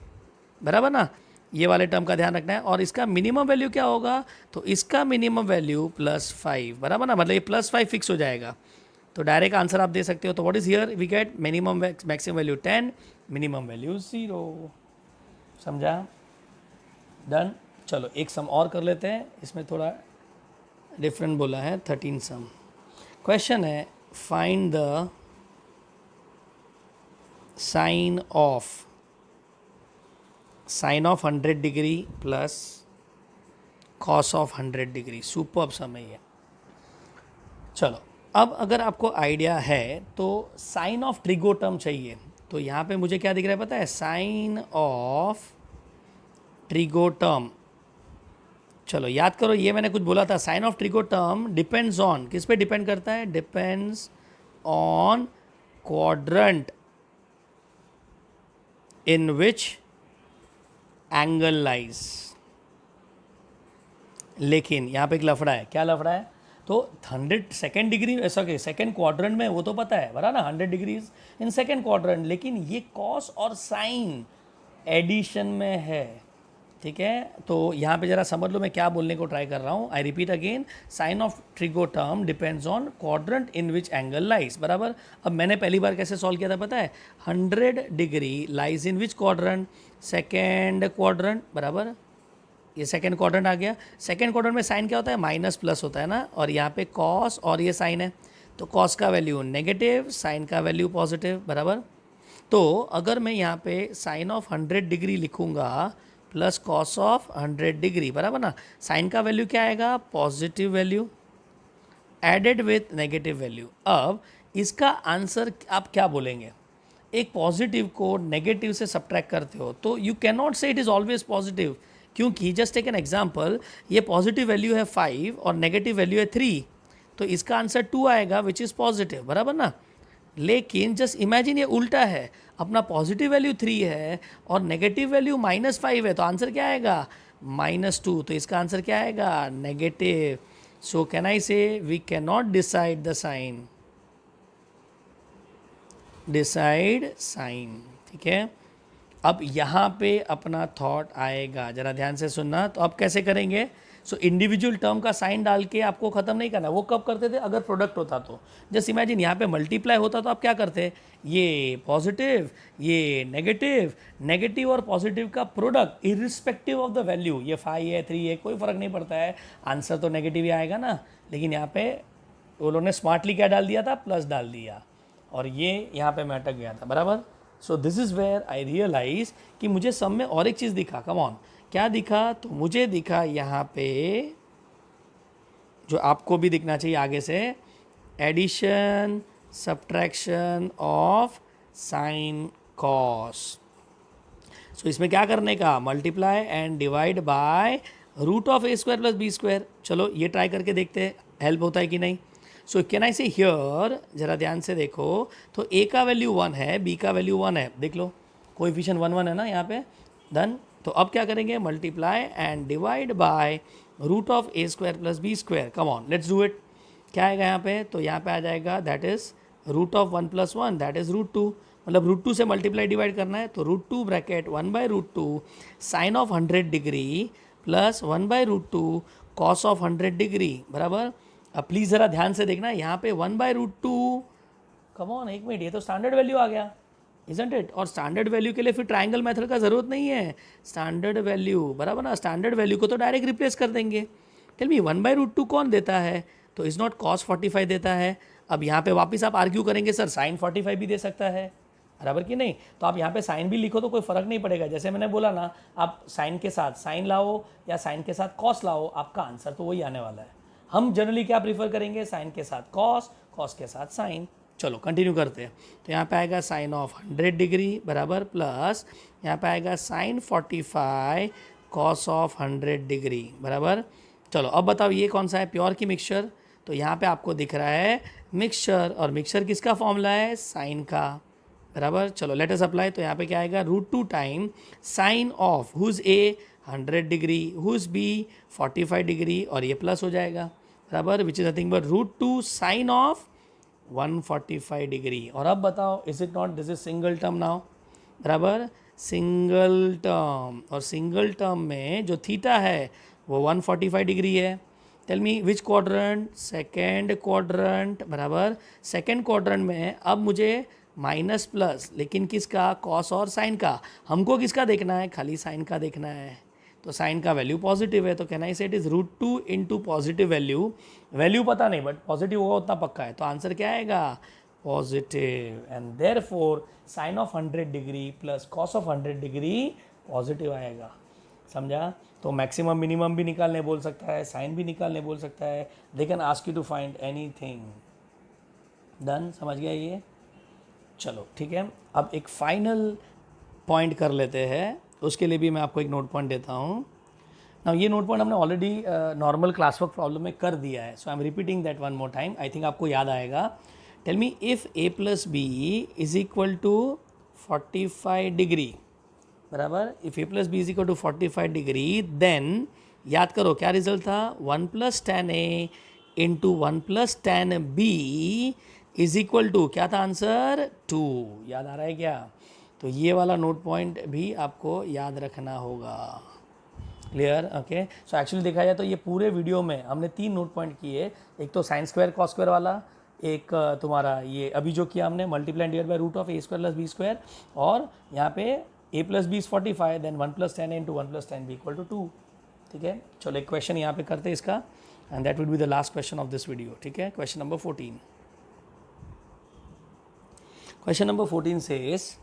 बराबर ना, ये वाले टर्म का ध्यान रखना है। और इसका मिनिमम वैल्यू क्या होगा, तो इसका मिनिमम वैल्यू +5, बराबर ना, मतलब ये +5 फिक्स हो जाएगा, तो डायरेक्ट आंसर आप दे सकते हो। तो what is here, we get minimum maximum value 10, minimum value 0, समझा? डन। चलो एक सम और कर लेते हैं, इसमें थोड़ा डिफरेंट बोला है, 13 सम। क्वेश्चन है find the sine of 100 degree plus cos of 100 degree. Superb समय है। चलो अब अगर आपको आइडिया है तो साइन ऑफ ट्रिगोटर्म चाहिए, तो यहाँ पे मुझे क्या दिख रहा है पता है, साइन ऑफ ट्रिगोटर्म। चलो याद करो, ये मैंने कुछ बोला था, sign of trigo term depends on, किस पे डिपेंड करता है, depends on quadrant in which angle lies. लेकिन यहाँ पे एक लफड़ा है। क्या लफड़ा है? तो 100 सेकेंड डिग्री ऐसा कि सेकेंड क्वाड्रेंट में, वो तो पता है बराबर ना, 100 डिग्रीज इन सेकेंड क्वाड्रेंट, लेकिन ये कॉस और साइन एडिशन में है। ठीक है, तो यहाँ पे जरा समझ लो मैं क्या बोलने को ट्राई कर रहा हूँ। I repeat again, sine of trigo term depends on quadrant in which angle lies. बराबर। अब मैंने पहली बार कैसे सॉल्व किया था पता है, 100 degree lies in which quadrant, second quadrant. बराबर, ये सेकेंड क्वाड्रेंट आ गया। सेकेंड क्वाड्रेंट में साइन क्या होता है, माइनस प्लस होता है ना, और यहाँ पे कॉस और ये साइन है, तो कॉस का वैल्यू नेगेटिव, साइन का वैल्यू पॉजिटिव। बराबर। तो अगर मैं यहाँ पे साइन ऑफ 100 डिग्री लिखूँगा प्लस कॉस ऑफ 100 डिग्री, बराबर ना, साइन का वैल्यू क्या आएगा, positive value added with negative value. अब इसका आंसर आप क्या बोलेंगे, एक पॉजिटिव को नेगेटिव से सब्ट्रैक्ट करते हो तो यू कैन नॉट से इट इज़ ऑलवेज पॉजिटिव, क्योंकि जस्ट टेक एन एग्जाम्पल, ये पॉजिटिव वैल्यू है 5 और नेगेटिव वैल्यू है 3, तो इसका आंसर 2 आएगा विच इज़ पॉजिटिव। बराबर ना। लेकिन जस्ट इमेजिन ये उल्टा है, अपना पॉजिटिव वैल्यू 3 है और नेगेटिव वैल्यू -5 है, तो आंसर क्या आएगा, -2, तो इसका आंसर क्या आएगा, negative. So can I say we can not decide the sign, decide sign. ठीक है, अब यहाँ पे अपना थॉट आएगा, ज़रा ध्यान से सुनना। तो अब कैसे करेंगे, सो इंडिविजुअल टर्म का साइन डाल के आपको ख़त्म नहीं करना। वो कब करते थे, अगर प्रोडक्ट होता तो। जस्ट इमेजिन यहाँ पे मल्टीप्लाई होता तो आप क्या करते, ये पॉजिटिव ये नेगेटिव, नेगेटिव और पॉजिटिव का product irrespective of the value, ये 5 है 3 है कोई फ़र्क नहीं पड़ता है, आंसर तो नेगेटिव ही आएगा ना। लेकिन यहाँ पे वो लोगों ने स्मार्टली क्या डाल दिया था, प्लस डाल दिया, और ये यहाँ पे मैं अटक गया था। बराबर। So this is where I realise कि मुझे सब में और एक चीज़ दिखा। कम ऑन, क्या दिखा, तो मुझे दिखा यहाँ पे जो आपको भी दिखना चाहिए आगे से, addition subtraction of sine cos. So इसमें क्या करने का, multiply and divide by root of A square plus B square. चलो ये ट्राई करके देखते हैं हेल्प होता है कि नहीं। So can I say here, जरा ध्यान से देखो, तो ए का वैल्यू 1 है, बी का वैल्यू 1 है, देख लो कोएफिशिएंट 1 1 है ना यहाँ पे, डन। तो अब क्या करेंगे, multiply and divide by root of A square plus B square. Come on let's do it. क्या आएगा यहाँ पे, तो यहाँ पे आ जाएगा that is root of 1 + 1 that is √2, मतलब √2 से मल्टीप्लाई डिवाइड करना है, तो √2 bracket 1/√2 sine of 100 degree plus 1/√2 cos of 100 degree. बराबर। अब प्लीज़ ज़रा ध्यान से देखना, यहाँ पे 1/√2, कम ऑन एक मिनट, ये तो स्टैंडर्ड वैल्यू आ गया, इजंट इट। और स्टैंडर्ड वैल्यू के लिए फिर ट्रायंगल मेथड का ज़रूरत नहीं है, स्टैंडर्ड वैल्यू, बराबर ना, स्टैंडर्ड वैल्यू को तो डायरेक्ट रिप्लेस कर देंगे। टेल मी 1/√2 कौन देता है, तो इज़ नॉट cos 45 देता है। अब यहाँ पे वापस आप आर्ग्यू करेंगे सर साइन 45 भी दे सकता है, बराबर कि नहीं, तो आप यहाँ पे साइन भी लिखो तो कोई फ़र्क नहीं पड़ेगा। जैसे मैंने बोला ना, आप साइन के साथ साइन लाओ या साइन के साथ कॉस लाओ, आपका आंसर तो वही आने वाला है। हम जनरली क्या प्रीफर करेंगे, साइन के साथ कॉस, कॉस के साथ साइन। चलो कंटिन्यू करते हैं। तो यहाँ पे आएगा साइन ऑफ 100 डिग्री बराबर प्लस यहाँ पे आएगा साइन 45 कॉस ऑफ 100 डिग्री बराबर। चलो अब बताओ ये कौन सा है, प्योर की मिक्सचर। तो यहाँ पे आपको दिख रहा है मिक्सचर, और मिक्सचर किसका फॉर्मूला है, साइन का, बराबर। चलो लेट अस अप्लाई। तो यहाँ पे क्या आएगा, √2 time sine of whose a 100 degree, whose b 45 degree, और ये प्लस हो जाएगा, बराबर, which is nothing but √2 sine of 145 degree. और अब बताओ is it not, this is single term now, बराबर, सिंगल टर्म, और सिंगल टर्म में जो थीटा है वो 145 डिग्री है। Tell me which quadrant, second quadrant, बराबर। सेकेंड क्वाड्रेंट में अब मुझे माइनस प्लस, लेकिन किसका, कॉस और साइन का। हमको किसका देखना है, खाली साइन का देखना है। तो साइन का वैल्यू पॉजिटिव है, तो कैन आई से it is √2 into positive value, value पता नहीं बट पॉजिटिव होगा उतना पक्का है, तो आंसर क्या आएगा positive, and therefore sign of 100 degree plus cos of 100 degree positive आएगा। समझा? तो मैक्सिमम मिनिमम भी निकालने बोल सकता है, साइन भी निकालने बोल सकता है, they can ask you to find anything. Done? समझ गया ये? चलो ठीक है, अब एक फाइनल पॉइंट कर लेते हैं, उसके लिए भी मैं आपको एक नोट पॉइंट देता हूँ। ना ये नोट पॉइंट हमने already normal class work problem में कर दिया है, so I am repeating that one more time, I think आपको याद आएगा। Tell me if a plus B is equal to 45 degree, बराबर, if a plus B is equal to 45 degree, then याद करो क्या रिजल्ट था, 1 plus tan a into 1 plus tan b is equal to क्या था आंसर 2। याद आ रहा है क्या? तो ये वाला नोट पॉइंट भी आपको याद रखना होगा। क्लियर? ओके, सो एक्चुअली देखा जाए तो ये पूरे वीडियो में हमने 3 नोट पॉइंट किए, एक तो साइन स्क्वायर कॉस स्क्वायर वाला, एक तुम्हारा ये अभी जो किया हमने multiply divide by root of a square plus B square, और यहाँ पे a plus B is 45, then 1 plus tan a into 1 plus tan b equal to 2। ठीक है, चलो एक क्वेश्चन यहाँ पे करते हैं इसका, and that will be the last question of this video. ठीक है, question number 14। Question number 14 says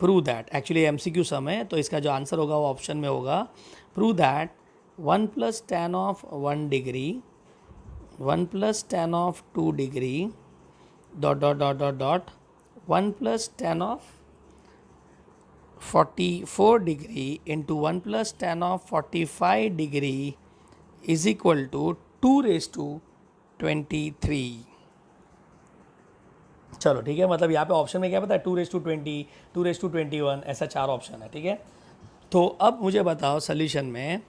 prove that, actually MCQ सम है तो इसका जो आंसर होगा वो ऑप्शन में होगा। Prove that 1 plus tan of 1 degree, 1 plus tan of 2 degree, dot dot dot dot dot 1 plus tan of 44 degree into 1 plus tan of 45 degree is equal to 2⁻23। चलो ठीक है, मतलब यहाँ पे ऑप्शन में क्या पता है, 2⁻20, 2⁻21, ऐसा 4 ऑप्शन है। ठीक है, तो अब मुझे बताओ सोल्यूशन में,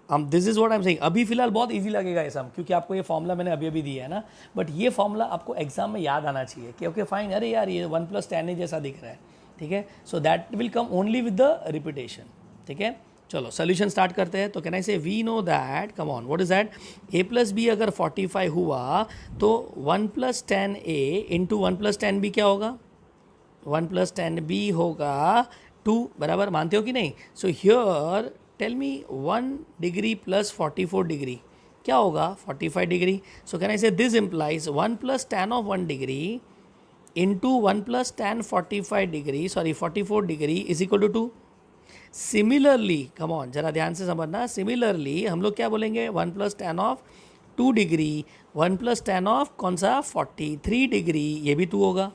this is what I am saying, अभी फिलहाल बहुत इजी लगेगा ये सम, क्योंकि आपको ये फॉर्मूला मैंने अभी अभी दिया है ना, बट ये फॉर्मूला आपको एग्जाम में याद आना चाहिए कि ओके फाइन, अरे यार ये 1 प्लस tan a जैसा दिख रहा है। ठीक है, so that will come only with the repetition. ठीक है, चलो सोल्यूशन स्टार्ट करते हैं। तो can I say we know that, come on, what is that, a plus b अगर 45 हुआ तो 1 plus tan a into 1 plus tan b क्या होगा, 1 प्लस tan b होगा 2, बराबर, मानते हो कि नहीं? So here tell me 1 degree plus 44 degree क्या होगा, 45 degree. So can I say this implies 1 plus tan of 1 degree into 1 plus tan 45 degree, sorry 44 degree is equal to 2। Similarly, come on, जरा ध्यान से समझना, सिमिलरली हम लोग क्या बोलेंगे, 1 plus tan of 2 degree, 1 plus tan of कौन सा 43 डिग्री, ये भी 2 होगा।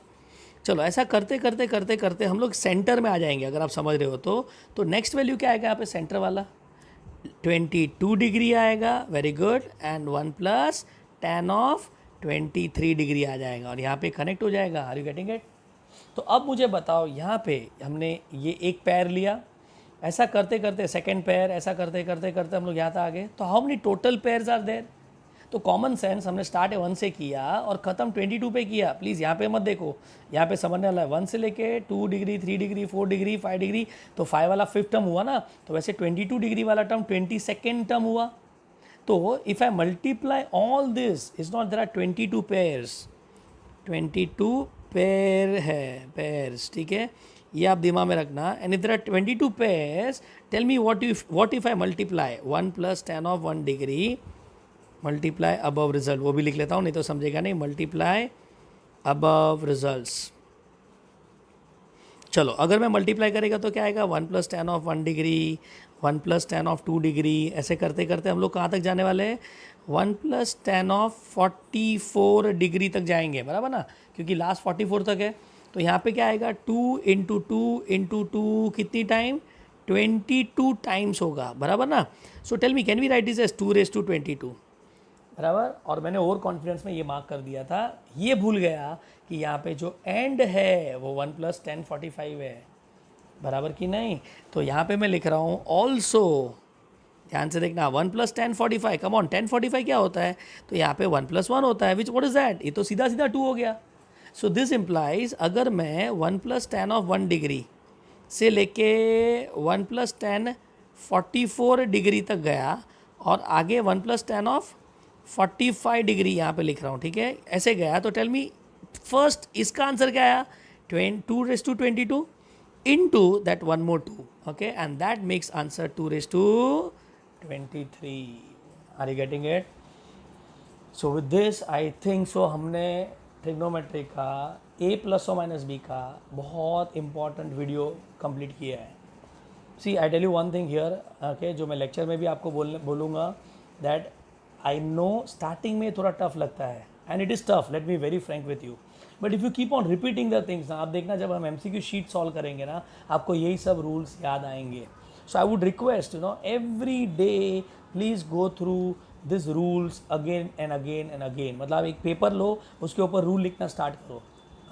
चलो ऐसा करते करते करते करते हम लोग सेंटर में आ जाएंगे, अगर आप समझ रहे हो तो नेक्स्ट वैल्यू क्या आएगा यहाँ पे सेंटर वाला, 22 डिग्री आएगा, very good, and 1 plus tan of 23 degree आ जाएगा, और यहाँ पे कनेक्ट हो जाएगा। Are you getting it? तो अब मुझे बताओ, यहाँ पे हमने ये एक पैर लिया, ऐसा करते करते सेकंड पेयर, ऐसा करते करते करते हम लोग यहाँ तक आ गए, तो how many total pairs are there? तो कॉमन सेंस हमने स्टार्ट 1 से किया और ख़त्म 22 पे किया। प्लीज़ यहाँ पे मत देखो, यहाँ पे समझने वाला है, 1 से लेके 2 डिग्री, 3 डिग्री, 4 डिग्री, 5 डिग्री, तो 5 वाला 5th टर्म हुआ ना, तो वैसे 22 डिग्री वाला टर्म 22nd टर्म हुआ। तो if I multiply all this, is not, there are 22 pairs, 22 pair है, पेयर्स। ठीक है, ये आप दिमाग में रखना। And if there are 22 pairs, tell me what if I multiply 1 plus tan of 1 degree multiply above result, वो भी लिख लेता हूँ नहीं तो समझेगा नहीं, मल्टीप्लाई अबव रिजल्ट्स। चलो अगर मैं मल्टीप्लाई करेगा तो क्या आएगा, 1 plus tan of 1 degree, 1 plus tan of 2 degree, ऐसे करते करते हम लोग कहाँ तक जाने वाले हैं, 1 प्लस tan ऑफ 44 डिग्री तक जाएंगे, बराबर ना, क्योंकि लास्ट 44 तक है। तो यहाँ पे क्या आएगा, 2 इंटू 2 इंटू 2 कितनी टाइम, 22 टाइम्स होगा, बराबर ना। So tell me, can we write this as 2⁻22, बराबर। और मैंने ओवर कॉन्फिडेंस में ये मार्क कर दिया था, ये भूल गया कि यहाँ पे जो एंड है वो 1 प्लस tan 45 है, बराबर कि नहीं। तो यहाँ पे मैं लिख रहा हूँ ऑल्सो, ध्यान से देखना, 1 plus tan 45, come on, tan 45 क्या होता है, तो यहाँ पे 1 प्लस 1 होता है, विच व्हाट इज दैट, ये तो सीधा सीधा 2 हो गया। सो दिस इम्प्लाइज अगर मैं 1 प्लस tan ऑफ 1 डिग्री से लेके 1 प्लस tan 44 डिग्री तक गया और आगे 1 प्लस tan ऑफ 45 डिग्री यहाँ पे लिख रहा हूँ, ठीक है, ऐसे गया, तो टेल मी फर्स्ट इसका आंसर क्या आया, 2⁻22, into that one more 2, okay, and that makes answer 2 raised to 23. Are you getting it? So with this I think so हमने ट्रिग्नोमेट्री का a प्लस और माइनस b का बहुत इंपॉर्टेंट वीडियो कंप्लीट किया है. See I tell you one thing here, okay, जो मैं lecture में भी आपको बोलूँगा दैट आई नो स्टार्टिंग में थोड़ा टफ लगता है and it is tough, let me very Frank with you, but if you keep on repeating the things ना, आप देखना जब हम MCQ शीट सॉल्व करेंगे ना, आपको यही सब रूल्स याद आएंगे. So I would request every day please go through this rules again and again and again. मतलब एक पेपर लो, उसके ऊपर रूल लिखना स्टार्ट करो.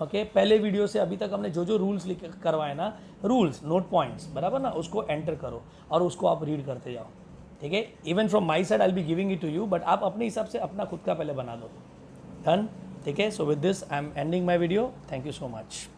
ओके पहले वीडियो से अभी तक हमने जो जो रूल्स लिख करवाए ना, रूल्स नोट पॉइंट्स बराबर ना, उसको एंटर करो और उसको आप रीड करते जाओ. ठीक है, even from my side I will be giving it to you, but आप अपने हिसाब से अपना खुद का पहले बना दो. डन. ठीक है, so with this I am ending my video. Thank you so much.